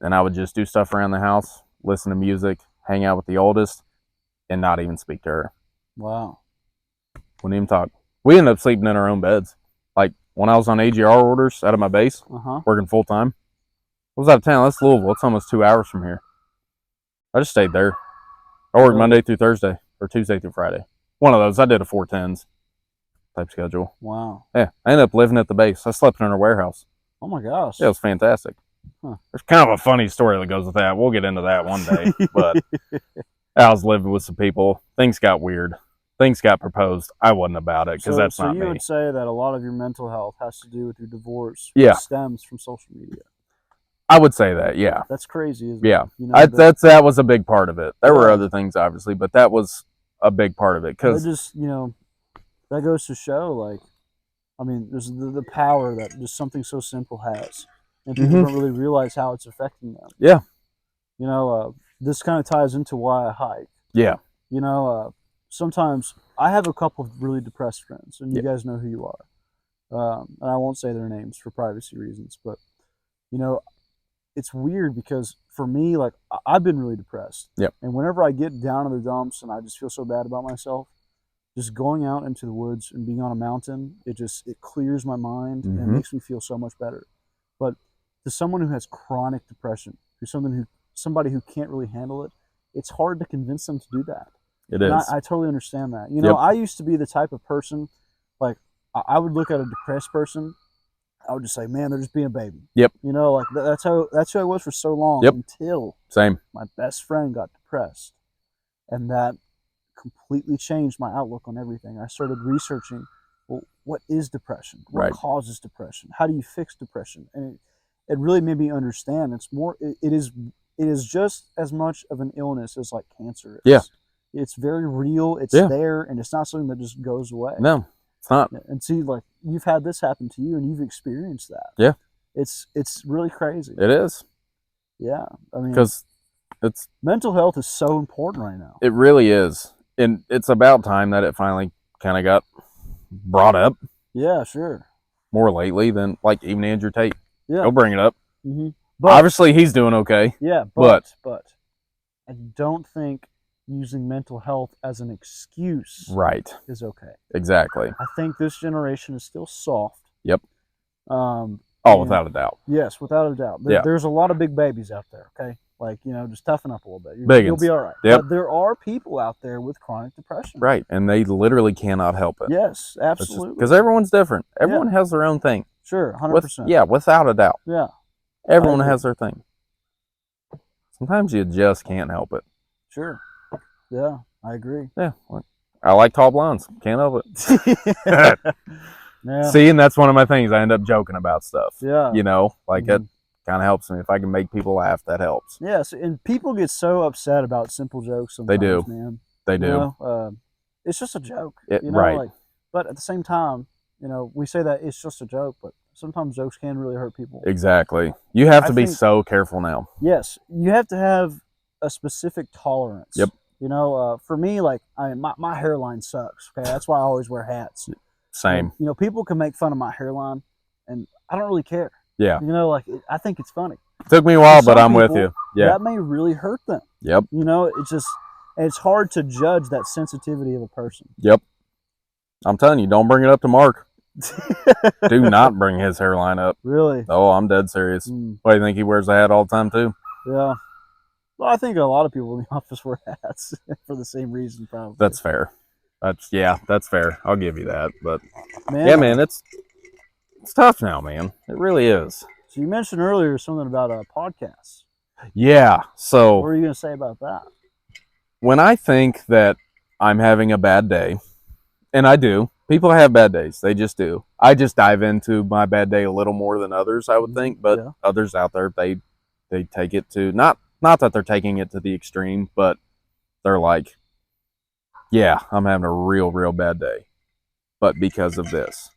S2: and I would just do stuff around the house, listen to music, hang out with the oldest, and not even speak to her.
S1: Wow.
S2: Wouldn't even talk. We ended up sleeping in our own beds. Like, when I was on AGR orders out of my base, working full time, I was out of town. That's Louisville. It's almost 2 hours from here. I just stayed there. I worked Monday through Thursday, or Tuesday through Friday. One of those. I did a 410s type schedule.
S1: Wow.
S2: Yeah, I ended up living at the base. I slept in our warehouse.
S1: Oh my gosh.
S2: Yeah, it was fantastic.
S1: Huh.
S2: There's kind of a funny story that goes with that. We'll get into that one day. But I was living with some people. Things got weird. Things got proposed. I wasn't about it because that's not me.
S1: So you would say that a lot of your mental health has to do with your divorce.
S2: Yeah.
S1: Which stems from social media.
S2: I would say that, yeah.
S1: That's crazy, isn't it?
S2: Yeah.
S1: That
S2: That was a big part of it. There were other things, obviously, but that was a big part of it. Because
S1: just, that goes to show, like, I mean, there's the power that just something so simple has. And people don't really realize how it's affecting them.
S2: Yeah.
S1: This kind of ties into why I hike.
S2: Yeah.
S1: Sometimes I have a couple of really depressed friends, and you guys know who you are. And I won't say their names for privacy reasons, but, it's weird because for me, like I've been really depressed.
S2: Yep.
S1: And whenever I get down in the dumps and I just feel so bad about myself, just going out into the woods and being on a mountain, it clears my mind and it makes me feel so much better. But to someone who has chronic depression, somebody who can't really handle it, it's hard to convince them to do that.
S2: It is.
S1: I totally understand that. You know, I used to be the type of person, like I would look at a depressed person, I would just say, man, they're just being a baby.
S2: Yep.
S1: You know, like that's who I was for so long until my best friend got depressed, and that completely changed my outlook on everything. I started researching, well, what is depression? What causes depression? How do you fix depression? And it really made me understand it is just as much of an illness as like cancer is.
S2: Yeah.
S1: It's very real. It's there, and it's not something that just goes away.
S2: No, it's not.
S1: And see, like you've had this happen to you, and you've experienced that.
S2: Yeah.
S1: It's really crazy.
S2: It is.
S1: Yeah. I mean,
S2: because
S1: mental health is so important right now.
S2: It really is. And it's about time that it finally kind of got brought up.
S1: Yeah, sure.
S2: More lately than like even Andrew Tate.
S1: Yeah.
S2: He'll bring it up.
S1: Mm-hmm.
S2: But obviously he's doing okay.
S1: Yeah, but I don't think using mental health as an excuse is okay.
S2: Exactly.
S1: I think this generation is still soft.
S2: Yep. Without a doubt.
S1: Yes, without a doubt. There's a lot of big babies out there, okay? Like, you know, just toughen up a little bit. You'll be all right.
S2: Yep.
S1: But there are people out there with chronic depression.
S2: Right, and they literally cannot help it.
S1: Yes, absolutely.
S2: Because everyone's different. Everyone has their own thing.
S1: Sure, 100%.
S2: Without a doubt.
S1: Yeah.
S2: Everyone has their thing. Sometimes you just can't help it.
S1: Sure. Yeah, I agree.
S2: Yeah. I like tall blondes. Can't help it.
S1: Yeah.
S2: See, and that's one of my things. I end up joking about stuff.
S1: Yeah.
S2: You know, like it kind of helps me. If I can make people laugh, that helps.
S1: Yes, and people get so upset about simple jokes sometimes,
S2: they do.
S1: Man.
S2: They do.
S1: You know, it's just a joke.
S2: Right.
S1: But at the same time, you know, we say that it's just a joke, but sometimes jokes can really hurt people.
S2: Exactly. You have to be so careful now.
S1: Yes. You have to have a specific tolerance.
S2: Yep.
S1: You know, for me, like, my hairline sucks. Okay, that's why I always wear hats.
S2: Same.
S1: And, you know, people can make fun of my hairline, and I don't really care.
S2: Yeah.
S1: You know, like, I think it's funny.
S2: Took me a while, but I'm with you. Yeah.
S1: That may really hurt them.
S2: Yep.
S1: You know, it's hard to judge that sensitivity of a person.
S2: Yep. I'm telling you, don't bring it up to Mark. Do not bring his hairline up.
S1: Really?
S2: Oh, I'm dead serious. Why do you think he wears a hat all the time too?
S1: Yeah. Well, I think a lot of people in the office wear hats for the same reason, probably.
S2: That's fair. That's fair. I'll give you that. But man, it's tough now, man. It really is.
S1: So you mentioned earlier something about podcasts.
S2: Yeah. So
S1: what are you going to say about that?
S2: When I think that I'm having a bad day, and I do, people have bad days. They just do. I just dive into my bad day a little more than others, I would think. But others out there, they take it to not that they're taking it to the extreme, but they're like, yeah, I'm having a real bad day. But because of this,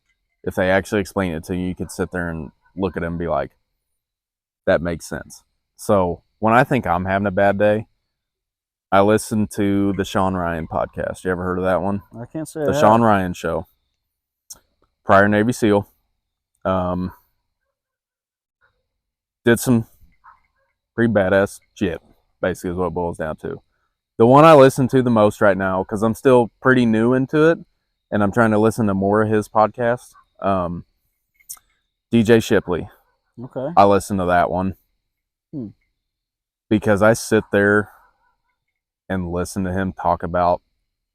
S2: if they actually explain it to you, you could sit there and look at it and be like, that makes sense. So when I think I'm having a bad day, I listen to the Sean Ryan podcast. You ever heard of that one?
S1: I can't say
S2: The Sean Ryan Show. Prior Navy SEAL. Did some pretty badass shit, basically is what it boils down to. The one I listen to the most right now, because I'm still pretty new into it, and I'm trying to listen to more of his podcast, DJ Shipley.
S1: Okay.
S2: I listen to that one. Because I sit there and listen to him talk about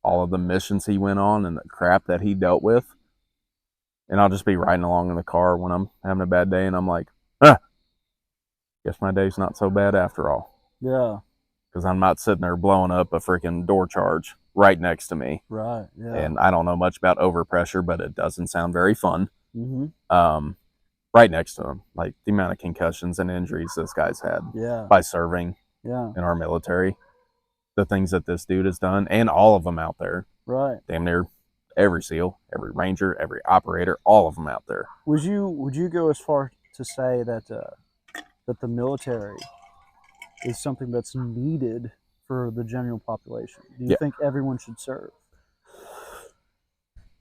S2: all of the missions he went on and the crap that he dealt with. And I'll just be riding along in the car when I'm having a bad day, and I'm like, guess my day's not so bad after all.
S1: Yeah.
S2: Because I'm not sitting there blowing up a freaking door charge right next to me.
S1: Right, yeah.
S2: And I don't know much about overpressure, but it doesn't sound very fun.
S1: Mm-hmm.
S2: Right next to him. Like the amount of concussions and injuries this guy's had by serving in our military. The things that this dude has done, and all of them out there.
S1: Right.
S2: Damn near every SEAL, every Ranger, every operator, all of them out there.
S1: Would you go as far to say that that the military is something that's needed for the general population? Do you think everyone should serve?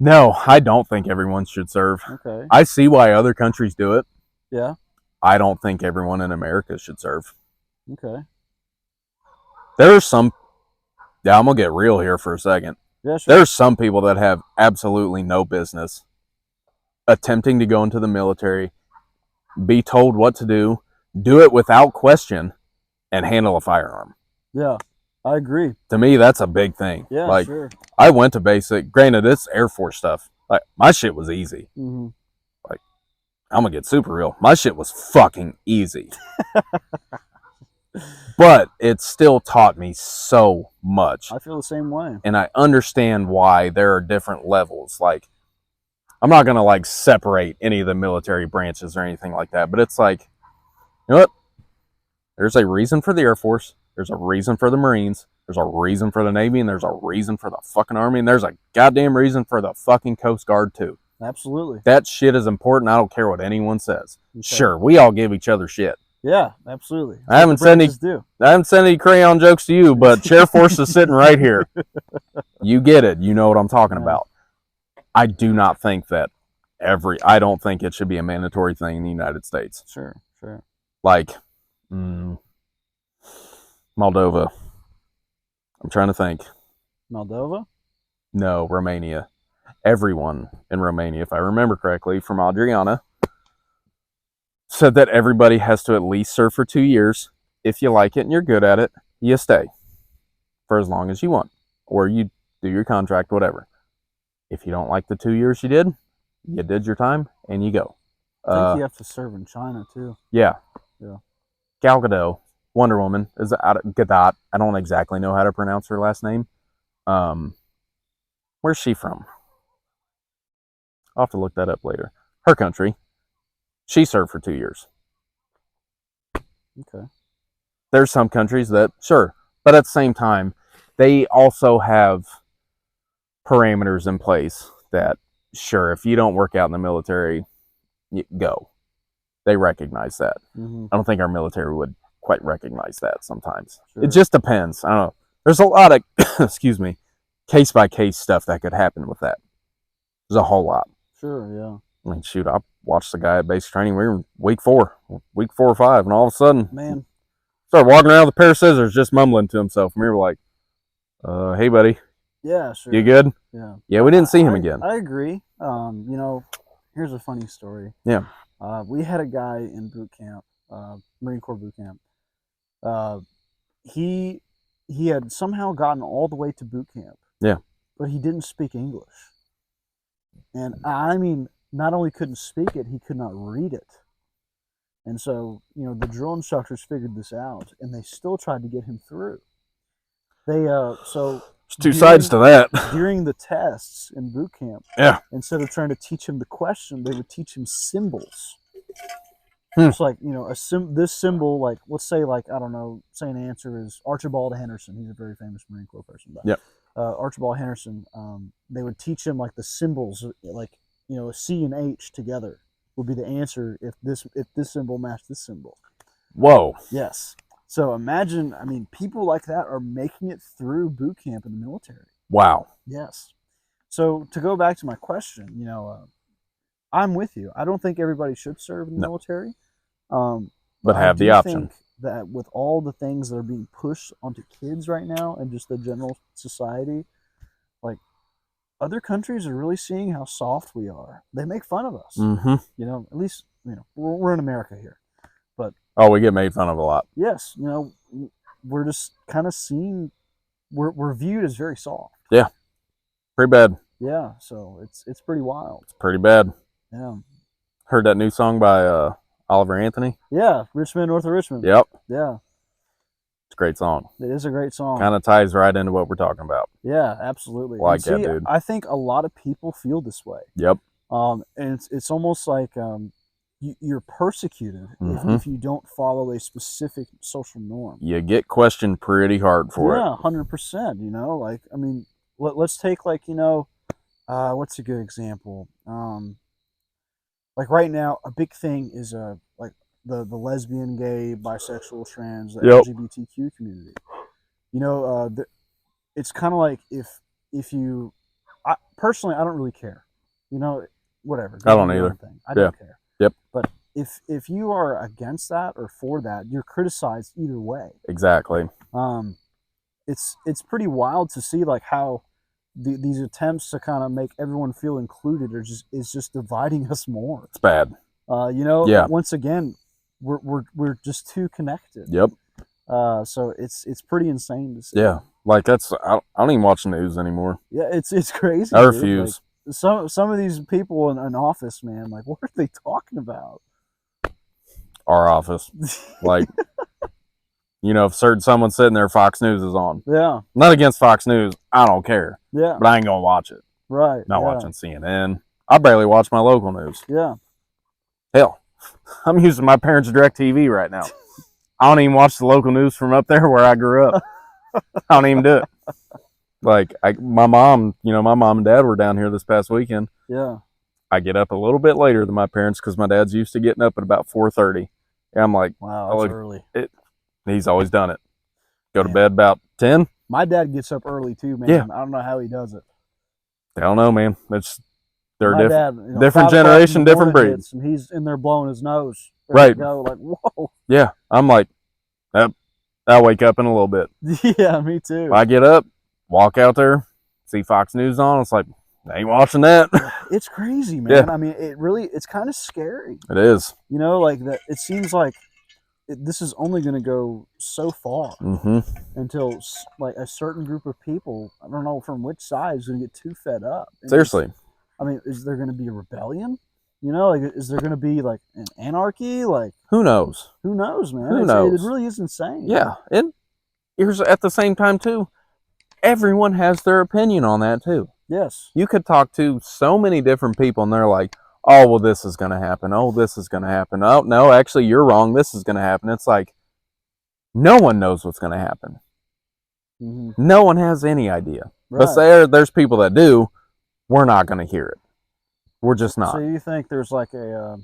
S2: No, I don't think everyone should serve.
S1: Okay.
S2: I see why other countries do it.
S1: Yeah.
S2: I don't think everyone in America should serve.
S1: Okay.
S2: There's some, I'm going to get real here for a second.
S1: Yeah, sure.
S2: There's some people that have absolutely no business attempting to go into the military, be told what to do it without question, and handle a firearm.
S1: Yeah, I agree.
S2: To me, that's a big thing.
S1: Yeah,
S2: like,
S1: sure.
S2: I went to basic. Granted, it's Air Force stuff. Like, my shit was easy.
S1: Mm-hmm.
S2: Like, I'm gonna get super real. My shit was fucking easy. But it still taught me so much.
S1: I feel the same way.
S2: And I understand why there are different levels. Like, I'm not gonna like separate any of the military branches or anything like that, but it's like, you know what? There's a reason for the Air Force. There's a reason for the Marines. There's a reason for the Navy, and there's a reason for the fucking Army, and there's a goddamn reason for the fucking Coast Guard too.
S1: Absolutely.
S2: That shit is important. I don't care what anyone says.
S1: Okay.
S2: Sure, we all give each other shit.
S1: Yeah, absolutely.
S2: I haven't sent any crayon jokes to you, but Chair Force is sitting right here. You get it. You know what I'm talking about. I do not think that I don't think it should be a mandatory thing in the United States.
S1: Sure.
S2: Like, Moldova. I'm trying to think.
S1: Moldova?
S2: No, Romania. Everyone in Romania, if I remember correctly, from Adriana, said that everybody has to at least serve for 2 years. If you like it and you're good at it, you stay for as long as you want. Or you do your contract, whatever. If you don't like the 2 years you did your time, and you go.
S1: I think you have to serve in China, too.
S2: Yeah.
S1: Yeah.
S2: Gal Gadot, Wonder Woman, is Gadot. I don't exactly know how to pronounce her last name. Where's she from? I'll have to look that up later. Her country. She served for 2 years.
S1: Okay.
S2: There's some countries that, sure, but at the same time, they also have parameters in place that, sure, if you don't work out in the military, you go. They recognize that.
S1: Mm-hmm.
S2: I don't think our military would quite recognize that sometimes.
S1: Sure.
S2: It just depends. I don't know. There's a lot of, excuse me, case-by-case stuff that could happen with that. There's a whole lot.
S1: Sure, yeah.
S2: I mean, shoot, I watched the guy at basic training. We were in week 4 or 5, and all of a sudden,
S1: man,
S2: started walking around with a pair of scissors, just mumbling to himself. And we were like, hey, buddy.
S1: Yeah, sure.
S2: You good?
S1: Yeah.
S2: Yeah, we didn't see him again.
S1: I agree. Here's a funny story.
S2: Yeah.
S1: We had a guy in boot camp, Marine Corps boot camp. He had somehow gotten all the way to boot camp.
S2: Yeah.
S1: But he didn't speak English. And I mean, not only couldn't speak it, he could not read it. And so, the drill instructors figured this out, and they still tried to get him through. There's
S2: 2 sides to that.
S1: During the tests in boot camp,
S2: yeah,
S1: instead of trying to teach him the question, they would teach him symbols.
S2: Hmm.
S1: It's like, this symbol, like, let's say, like, I don't know, say an answer is Archibald Henderson. He's a very famous Marine Corps person. But,
S2: yep.
S1: Archibald Henderson, they would teach him, like, the symbols, like, a C and H together would be the answer if this symbol matched this symbol.
S2: Whoa.
S1: Yes. So imagine, people like that are making it through boot camp in the military.
S2: Wow.
S1: Yes. So to go back to my question, I'm with you. I don't think everybody should serve in the military.
S2: But have the option.
S1: Think that with all the things that are being pushed onto kids right now and just the general society, like, other countries are really seeing how soft we are. They make fun of us.
S2: Mm-hmm.
S1: At least, we're in America here. But
S2: we get made fun of a lot.
S1: Yes, we're just kind of seen, we're viewed as very soft.
S2: Yeah. Pretty bad.
S1: Yeah, so it's pretty wild.
S2: It's pretty bad.
S1: Yeah.
S2: Heard that new song by Oliver Anthony?
S1: Yeah, Richmond, North of Richmond.
S2: Yep.
S1: Yeah.
S2: It's a great song.
S1: It is a great song.
S2: Kind of ties right into what we're talking about.
S1: Yeah, absolutely.
S2: Like that, dude.
S1: I think a lot of people feel this way.
S2: Yep.
S1: And it's almost like you're persecuted if you don't follow a specific social norm.
S2: You get questioned pretty hard for it.
S1: Yeah, 100%. Like, let's take, like, what's a good example? Like right now, a big thing is like the lesbian, gay, bisexual, trans, the LGBTQ community. It's kind of like if you, personally, I don't really care. Whatever.
S2: I don't either.
S1: I don't care.
S2: Yep.
S1: But if you are against that or for that, you're criticized either way.
S2: Exactly.
S1: It's pretty wild to see like how these attempts to kind of make everyone feel included is just dividing us more.
S2: It's bad. Yeah.
S1: Once again, we're just too connected.
S2: Yep.
S1: So it's pretty insane to see.
S2: Yeah. Like I don't even watch the news anymore.
S1: Yeah, it's crazy.
S2: I refuse.
S1: Like, some of these people in office, man, like what are they talking about?
S2: Our office. Like, if someone's sitting there, Fox News is on.
S1: Yeah.
S2: Not against Fox News. I don't care.
S1: Yeah.
S2: But I ain't gonna watch it.
S1: Right.
S2: Not watching CNN. I barely watch my local news.
S1: Yeah.
S2: Hell, I'm using my parents' DirecTV right now. I don't even watch the local news from up there where I grew up. I don't even do it. Like my mom and dad were down here this past weekend.
S1: Yeah.
S2: I get up a little bit later than my parents because my dad's used to getting up at about 4:30. And I'm like,
S1: wow, that's early.
S2: He's always done it. Go to bed about 10.
S1: My dad gets up early too, man. Yeah. I don't know how he does it.
S2: I don't know, man. They're
S1: different,
S2: different generation, different breed.
S1: And he's in there blowing his nose.
S2: Right.
S1: Go, like, whoa.
S2: Yeah. I'm like, I'll wake up in a little bit.
S1: Yeah, me too.
S2: I get up, walk out there, see Fox News on. It's like, I ain't watching that.
S1: It's crazy, man. Yeah. I mean, it's kind of scary.
S2: It is.
S1: Like that. It seems like this is only going to go so far until like a certain group of people, I don't know from which side, is going to get too fed up.
S2: Seriously.
S1: I mean, is there going to be a rebellion? Like, is there going to be like an anarchy? Like,
S2: who knows?
S1: Who knows, man?
S2: Who knows?
S1: It really is insane.
S2: Yeah, and here's at the same time too, everyone has their opinion on that too.
S1: Yes.
S2: You could talk to so many different people, and they're like, "Oh, well, this is going to happen. Oh, this is going to happen. Oh, no, actually, you're wrong. This is going to happen." It's like no one knows what's going to happen. No one has any idea. Right. But there's people that do. We're not going to hear it. We're just not.
S1: So you think there's like a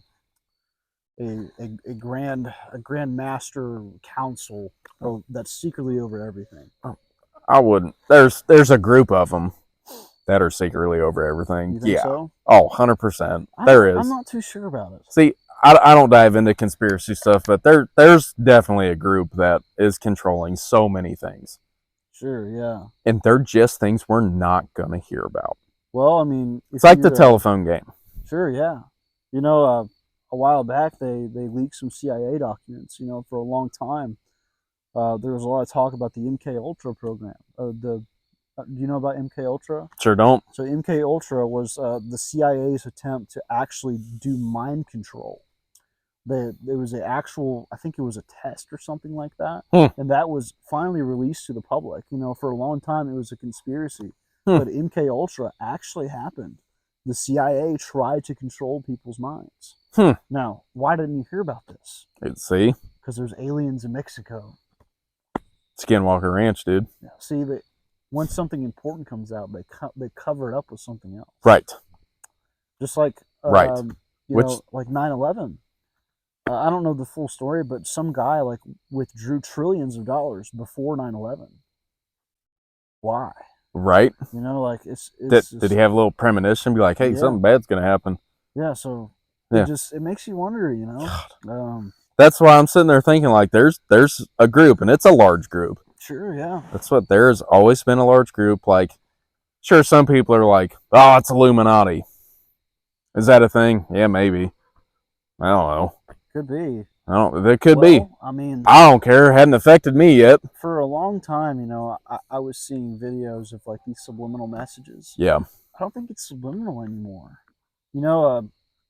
S1: grand master council that's secretly over everything?
S2: I wouldn't. There's a group of them that are secretly over everything.
S1: You think so?
S2: Oh, 100%. There is.
S1: I'm not too sure about it.
S2: See, I don't dive into conspiracy stuff, but there's definitely a group that is controlling so many things.
S1: Sure, yeah.
S2: And they're just things we're not going to hear about.
S1: Well, I mean,
S2: it's like the telephone game.
S1: Sure, yeah. A while back they leaked some CIA documents. For a long time, there was a lot of talk about the MK Ultra program. Do you know about MK Ultra?
S2: Sure don't.
S1: So MK Ultra was the CIA's attempt to actually do mind control. There was I think it was a test or something like that, and that was finally released to the public. For a long time it was a conspiracy. But MK Ultra actually happened. The CIA tried to control people's minds. Now, why didn't you hear about this?
S2: See?
S1: Because there's aliens in Mexico.
S2: Skinwalker Ranch, dude.
S1: Yeah, see, once something important comes out, they cover it up with something else.
S2: Right.
S1: Just like
S2: right.
S1: Like 9/11. I don't know the full story, but some guy like withdrew trillions of dollars before 9/11. Why?
S2: Right.
S1: Like it's
S2: did he have a little premonition? Be like, hey, something bad's gonna happen.
S1: Yeah. So it makes you wonder.
S2: That's why I'm sitting there thinking like, there's a group, and it's a large group.
S1: Sure. Yeah.
S2: That's what there's always been a large group. Like, sure, some people are like, oh, it's Illuminati. Is that a thing? Yeah, maybe. I don't know.
S1: Could be.
S2: It could be.
S1: I mean,
S2: I don't care. It hadn't affected me yet.
S1: For a long time, I was seeing videos of like these subliminal messages.
S2: Yeah.
S1: I don't think it's subliminal anymore.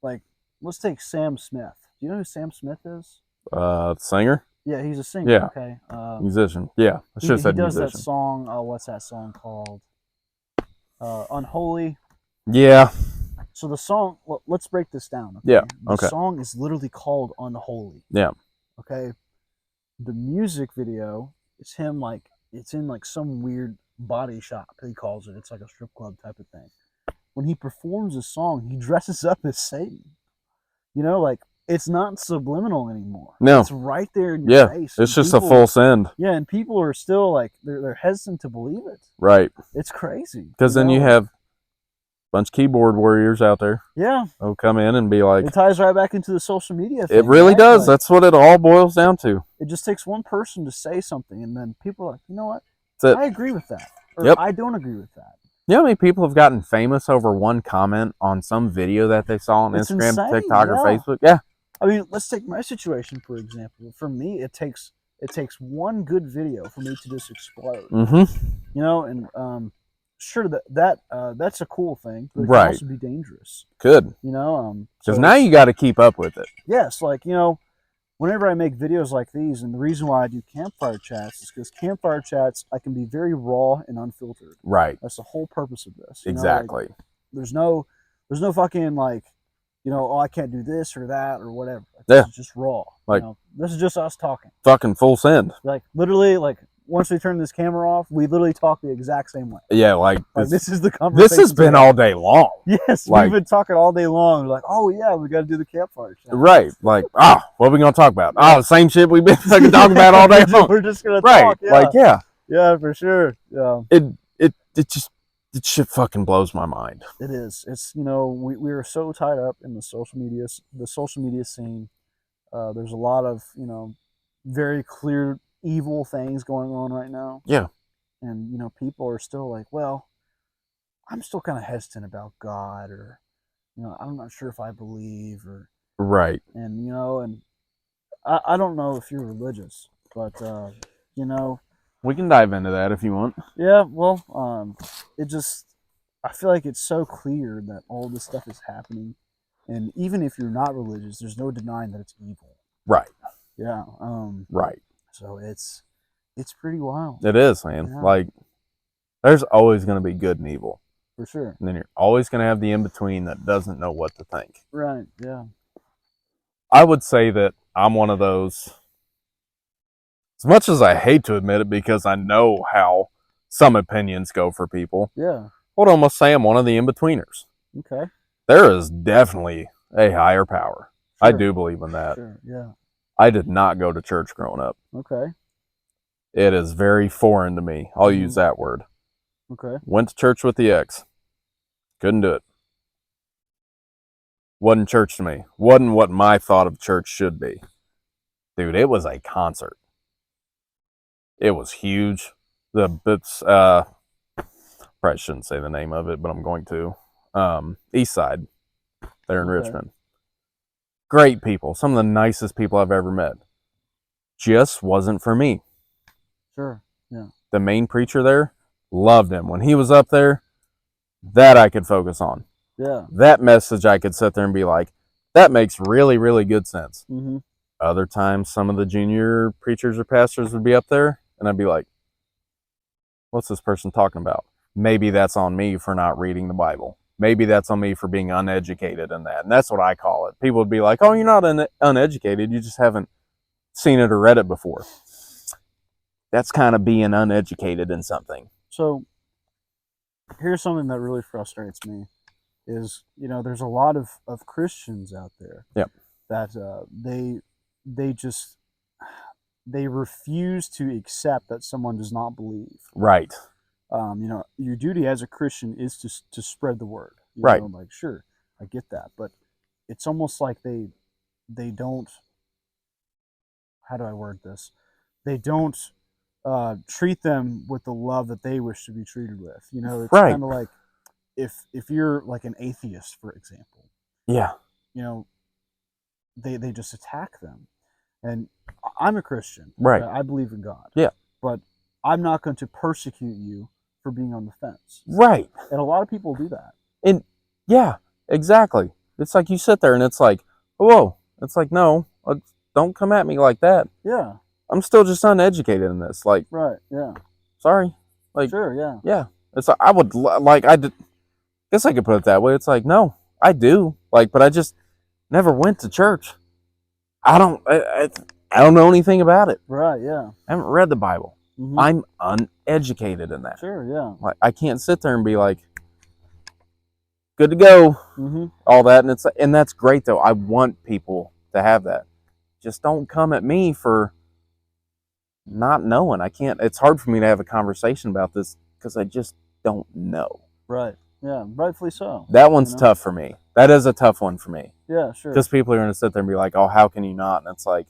S1: Like let's take Sam Smith. Do you know who Sam Smith is?
S2: Singer.
S1: Yeah, he's a singer.
S2: Yeah.
S1: Okay.
S2: Musician. Yeah. I should have said
S1: musician. He does
S2: musician.
S1: that song. What's that song called? Unholy.
S2: Yeah.
S1: So the song, let's break this down. Okay?
S2: Yeah,
S1: The song is literally called Unholy.
S2: Yeah.
S1: Okay. The music video is him it's in like some weird body shop, he calls it. It's like a strip club type of thing. When he performs a song, he dresses up as Satan. Like it's not subliminal anymore.
S2: No.
S1: It's right there in your face.
S2: It's just a full send.
S1: Yeah, and people are still like, they're hesitant to believe it.
S2: Right.
S1: It's crazy.
S2: Because then you have bunch of keyboard warriors out there.
S1: Yeah.
S2: Who'll come in and be like,
S1: it ties right back into the social media thing.
S2: it really
S1: right?
S2: does.
S1: Like,
S2: That's what it all boils down to.
S1: it just takes one person to say something, and then people are like, you know what?
S2: That's it.
S1: I agree with that. Or
S2: Yep.
S1: I don't agree with that.
S2: You know how many people have gotten famous over one comment on some video that they saw on
S1: It's
S2: Instagram,
S1: insane,
S2: TikTok, or
S1: yeah.
S2: Facebook? Yeah.
S1: I mean, let's take my situation, for example. For me, it takes one good video for me to just explode.
S2: Mm-hmm.
S1: You know, and sure, that's a cool thing, but it
S2: Right.
S1: can also be dangerous.
S2: Good.
S1: You know,
S2: Because now you got to keep up with it.
S1: yes, like, you know, whenever I make videos like these, and the reason why I do campfire chats is because campfire chats, I can be very raw and unfiltered.
S2: Right.
S1: That's the whole purpose of this. You
S2: Exactly.
S1: know, like, there's no fucking like, you know, oh, I can't do this or that or whatever. Like,
S2: Yeah.
S1: this is just raw.
S2: Like,
S1: you know, this is just us talking.
S2: Fucking full send.
S1: Like, literally, like, once we turn this camera off, we literally talk the exact same way.
S2: Yeah, like
S1: this is the conversation.
S2: This has been all day long.
S1: Yes,
S2: like,
S1: we've been talking all day long. We're like, oh yeah, we got to do the campfire chat.
S2: Right. Like, what are we going to talk about? Oh, the same shit we've been fucking talking about all day long.
S1: We're just going to
S2: Right.
S1: talk. Yeah.
S2: Like, yeah.
S1: Yeah, for sure. Yeah.
S2: It shit fucking blows my mind.
S1: It is. It's, you know, we are so tied up in the social media scene. There's a lot of, you know, very clear evil things going on right now.
S2: Yeah.
S1: And, you know, people are still like, well, I'm still kind of hesitant about God, or, you know, I'm not sure if I believe, or,
S2: right.
S1: And, you know, and I don't know if you're religious, but, you know,
S2: we can dive into that if you want.
S1: Yeah, well, I feel like it's so clear that all this stuff is happening, and even if you're not religious, there's no denying that it's evil.
S2: Right.
S1: Yeah.
S2: Right.
S1: So it's pretty wild.
S2: It is, man.
S1: Yeah.
S2: Like, there's always going to be good and evil.
S1: For sure.
S2: And then you're always going to have the in-between that doesn't know what to think.
S1: Right, yeah.
S2: I would say that I'm one of those, as much as I hate to admit it because I know how some opinions go for people.
S1: Yeah.
S2: I would almost say I'm one of the in-betweeners.
S1: Okay.
S2: There is definitely a higher power.
S1: Sure.
S2: I do believe in that.
S1: Sure, yeah.
S2: I did not go to church growing up.
S1: Okay.
S2: It is very foreign to me. I'll use that word.
S1: Okay.
S2: Went to church with the ex. Couldn't do it. Wasn't church to me. Wasn't what my thought of church should be. Dude, it was a concert. It was huge. Probably shouldn't say the name of it, but I'm going to. East Side, there in Richmond. Great people. Some of the nicest people I've ever met. Just wasn't for me.
S1: Sure, yeah.
S2: The main preacher there, loved him. When he was up there, that I could focus on.
S1: Yeah.
S2: That message I could sit there and be like, that makes really, really good sense.
S1: Mm-hmm.
S2: Other times, some of the junior preachers or pastors would be up there, and I'd be like, what's this person talking about? Maybe that's on me for not reading the Bible. Maybe that's on me for being uneducated in that. And that's what I call it. People would be like, oh, you're not uneducated. You just haven't seen it or read it before. That's kind of being uneducated in something.
S1: So here's something that really frustrates me is, you know, there's a lot of Christians out there.
S2: Yep.
S1: That they refuse to accept that someone does not believe.
S2: Right.
S1: You know, your duty as a Christian is to spread the word.
S2: Right.
S1: Know, like, sure, I get that, but it's almost like they don't. How do I word this? They don't treat them with the love that they wish to be treated with. You know, it's
S2: right.
S1: kind of like if you're like an atheist, for example.
S2: Yeah.
S1: You know, they just attack them, and I'm a Christian.
S2: Right.
S1: I believe in God.
S2: Yeah.
S1: But I'm not going to persecute you for being on the fence.
S2: Right.
S1: And a lot of people do that.
S2: And yeah, exactly. It's like you sit there and it's like, whoa. It's like, no, don't come at me like that.
S1: Yeah.
S2: I'm still just uneducated in this. Like,
S1: right. Yeah.
S2: Sorry. Like,
S1: sure. Yeah.
S2: Yeah. It's like, guess I could put it that way. It's like, no, I do. Like, but I just never went to church. I don't know anything about it.
S1: Right. Yeah.
S2: I haven't read the Bible.
S1: Mm-hmm.
S2: I'm uneducated in that.
S1: Sure, yeah.
S2: Like, I can't sit there and be like, good to go, all that, and that's great though. I want people to have that. Just don't come at me for not knowing. I can't. It's hard for me to have a conversation about this because I just don't know.
S1: Right. Yeah, rightfully so.
S2: That one's tough for me. That is a tough one for me.
S1: Yeah, sure.
S2: Because people are going to sit there and be like, oh, how can you not? And it's like,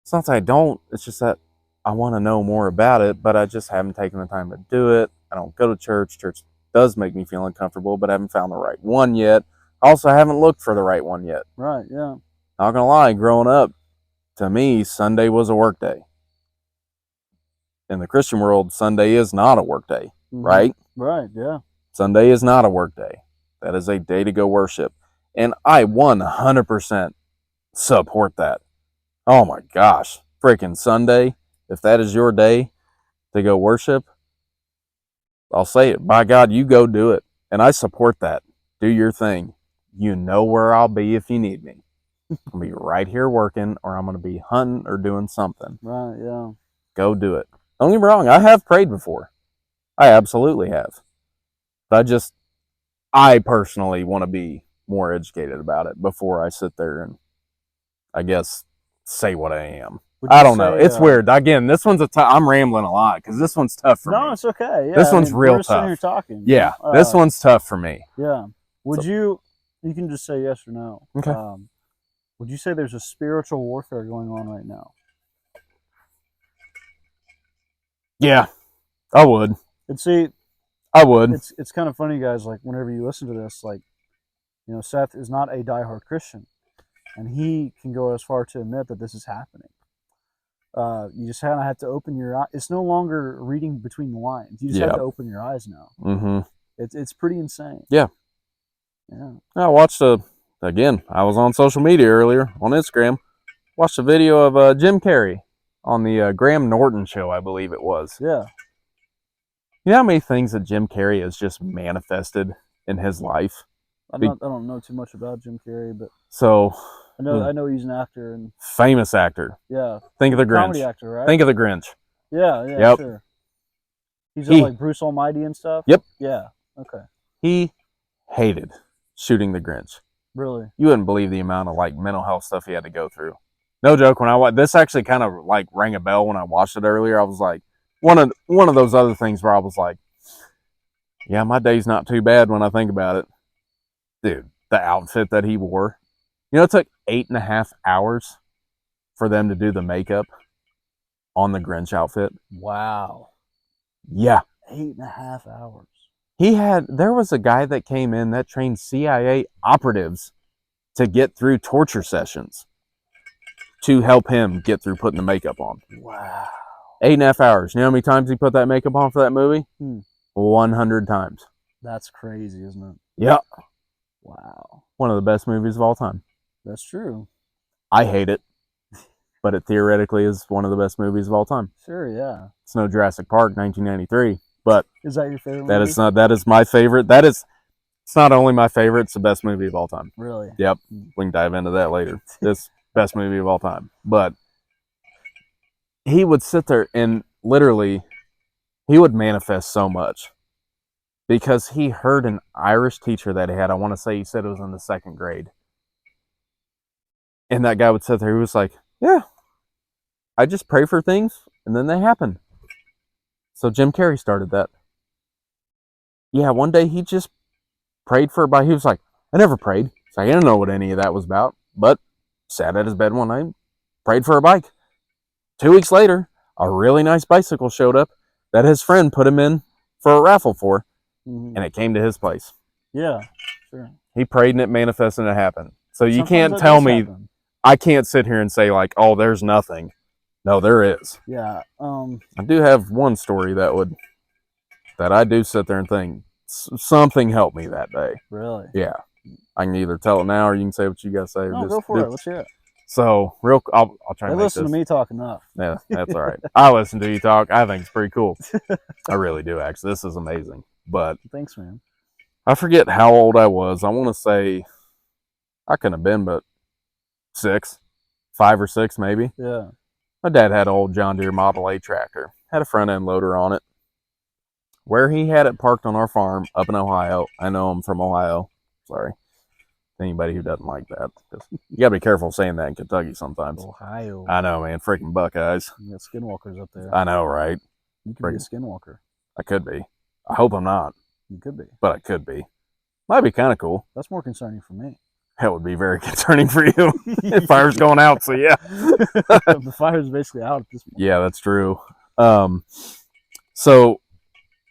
S2: it's not that I don't. It's just that I want to know more about it, but I just haven't taken the time to do it. I don't go to church. Church does make me feel uncomfortable, but I haven't found the right one yet. Also, I haven't looked for the right one yet.
S1: Right, yeah.
S2: Not going to lie, growing up, to me, Sunday was a work day. In the Christian world, Sunday is not a work day, right?
S1: Right, yeah.
S2: Sunday is not a work day. That is a day to go worship. And I 100% support that. Oh my gosh. Freaking Sunday. If that is your day to go worship, I'll say it. By God, you go do it. And I support that. Do your thing. You know where I'll be if you need me. I'll be right here working, or I'm going to be hunting or doing something.
S1: Right, yeah.
S2: Go do it. Don't get me wrong. I have prayed before. I absolutely have. But I personally want to be more educated about it before I sit there and, I guess, say what I am. I don't know. It's weird. Again, this one's I'm rambling a lot because this one's tough for me.
S1: No, it's okay. Yeah,
S2: this one's real tough.
S1: We're here talking.
S2: Yeah, this one's tough for me.
S1: Yeah. Would you can just say yes or no.
S2: Okay.
S1: Would you say there's a spiritual warfare going on right now?
S2: Yeah, I would.
S1: And see,
S2: I would.
S1: It's kind of funny, guys. Like whenever you listen to this, like, you know, Seth is not a diehard Christian, and he can go as far to admit that this is happening. You just kind of have to open your eyes. It's no longer reading between the lines. You just have to open your eyes now.
S2: Mm-hmm.
S1: It's pretty insane.
S2: Yeah.
S1: Yeah.
S2: I watched again, I was on social media earlier on Instagram. Watched a video of Jim Carrey on the Graham Norton show, I believe it was.
S1: Yeah.
S2: You know how many things that Jim Carrey has just manifested in his life?
S1: I don't know too much about Jim Carrey, but
S2: so
S1: I know he's an actor and
S2: famous actor.
S1: Yeah.
S2: Think of the Grinch.
S1: Comedy actor, right?
S2: Think of the Grinch.
S1: Yeah,
S2: yep.
S1: Sure. He's like Bruce Almighty and stuff?
S2: Yep.
S1: Yeah. Okay.
S2: He hated shooting the Grinch.
S1: Really?
S2: You wouldn't believe the amount of like mental health stuff he had to go through. No joke, when I watched this, actually kind of like rang a bell when I watched it earlier. I was like, one of those other things where I was like, yeah, my day's not too bad when I think about it. Dude, the outfit that he wore. You know, it took 8.5 hours for them to do the makeup on the Grinch outfit.
S1: Wow.
S2: Yeah.
S1: 8.5 hours.
S2: There was a guy that came in that trained CIA operatives to get through torture sessions to help him get through putting the makeup on.
S1: Wow.
S2: 8.5 hours. You know how many times he put that makeup on for that movie? 100 times.
S1: That's crazy, isn't it?
S2: Yeah.
S1: Wow.
S2: One of the best movies of all time.
S1: That's true.
S2: I hate it, but it theoretically is one of the best movies of all time.
S1: Sure, yeah.
S2: It's no Jurassic Park, 1993, but
S1: is that your favorite
S2: movie? That is my favorite. It's not only my favorite, it's the best movie of all time.
S1: Really?
S2: Yep. We can dive into that later. This best movie of all time. But he would sit there and literally, he would manifest so much because he heard an Irish teacher that he had. I want to say he said it was in the 2nd grade. And that guy would sit there. He was like, yeah, I just pray for things and then they happen. So Jim Carrey started that. Yeah, one day he just prayed for a bike. He was like, I never prayed. So I didn't know what any of that was about. But sat at his bed one night, prayed for a bike. 2 weeks later, a really nice bicycle showed up that his friend put him in for a raffle for. And it came to his place.
S1: Yeah, sure.
S2: He prayed and it manifested and it happened. So you can't tell me, I can't sit here and say like, oh, there's nothing. No, there is.
S1: Yeah.
S2: I do have one story that I do sit there and think something helped me that day.
S1: Really?
S2: Yeah. I can either tell it now or you can say what you got to say.
S1: No, go for it. Let's hear it.
S2: So, I'll try to make this.
S1: Listen to me talk enough.
S2: Yeah, that's all right. I listen to you talk. I think it's pretty cool. I really do, actually. This is amazing. But
S1: thanks, man.
S2: I forget how old I was. I want to say I couldn't have been but 5 or 6 maybe.
S1: Yeah.
S2: My dad had an old John Deere Model A tractor. Had a front end loader on it. Where he had it parked on our farm up in Ohio. I know I'm from Ohio. Sorry. Anybody who doesn't like that. You got to be careful saying that in Kentucky sometimes.
S1: Ohio.
S2: I know, man. Freaking Buckeyes.
S1: You got skinwalkers up there.
S2: I know, right?
S1: You could be a skinwalker.
S2: I could be. I hope I'm not.
S1: You could be.
S2: but I could be. Might be kind of cool.
S1: That's more concerning for me.
S2: That would be very concerning for you. If fire's going out, so yeah.
S1: The fire's basically out at this point.
S2: Yeah, that's true. So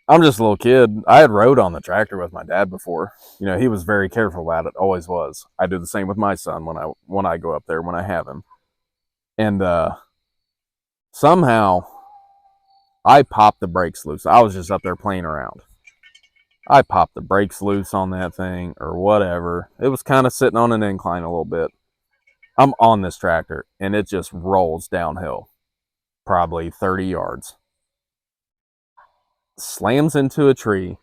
S2: I'm just a little kid. I had rode on the tractor with my dad before. You know, he was very careful about it, always was. I do the same with my son when I go up there, when I have him. And somehow I popped the brakes loose. I was just up there playing around. I popped the brakes loose on that thing or whatever. It was kind of sitting on an incline a little bit. I'm on this tractor and it just rolls downhill, probably 30 yards. Slams into a tree.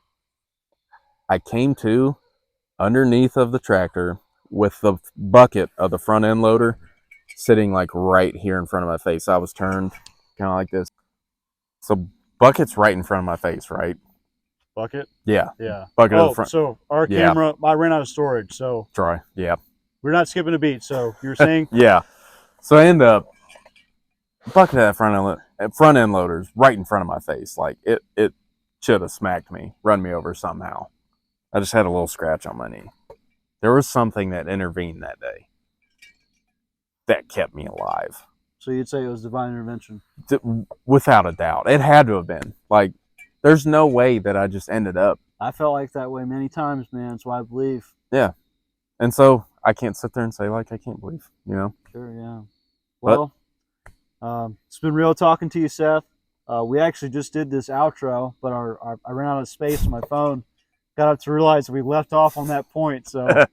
S2: I came to underneath of the tractor with the bucket of the front end loader sitting like right here in front of my face. I was turned kind of like this. So bucket's right in front of my face, right?
S1: Bucket?
S2: Yeah.
S1: Yeah.
S2: Bucket of the front.
S1: So our camera, I ran out of storage, so
S2: Try. Yeah.
S1: we're not skipping a beat. So you were saying?
S2: Yeah. So I end up bucket of that front end loaders right in front of my face. Like it should have smacked me, run me over somehow. I just had a little scratch on my knee. There was something that intervened that day that kept me alive.
S1: So you'd say it was divine intervention?
S2: Without a doubt. It had to have been. Like, there's no way that I just ended up.
S1: I felt like that way many times, man. That's why I believe.
S2: Yeah. And so I can't sit there and say, like, I can't believe, you know?
S1: Sure, yeah. Well, it's been real talking to you, Seth. We actually just did this outro, but I ran out of space on my phone. Got up to realize we left off on that point. So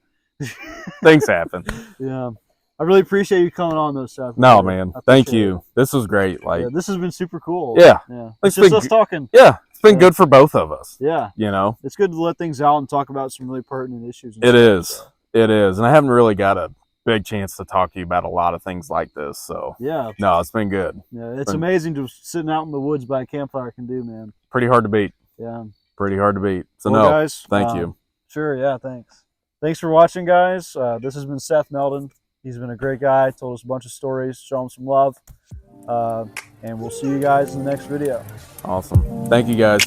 S2: things happen.
S1: Yeah. I really appreciate you coming on, though, Seth.
S2: No, man. Thank you. This was great. Like,
S1: yeah, this has been super cool.
S2: Yeah.
S1: Yeah. It's just us talking.
S2: Yeah. It's been good for both of us.
S1: Yeah.
S2: You know?
S1: It's good to let things out and talk about some really pertinent issues.
S2: It is. It is. And I haven't really got a big chance to talk to you about a lot of things like this. So,
S1: yeah.
S2: No, it's been good.
S1: Yeah. It's amazing to sitting out in the woods by a campfire can do, man.
S2: Pretty hard to beat.
S1: Yeah.
S2: Pretty hard to beat. So,
S1: well,
S2: no,
S1: guys,
S2: thank you.
S1: Sure. Yeah. Thanks. Thanks for watching, guys. This has been Seth Meldon. He's been a great guy, told us a bunch of stories, show him some love, and we'll see you guys in the next video.
S2: Awesome. Thank you, guys.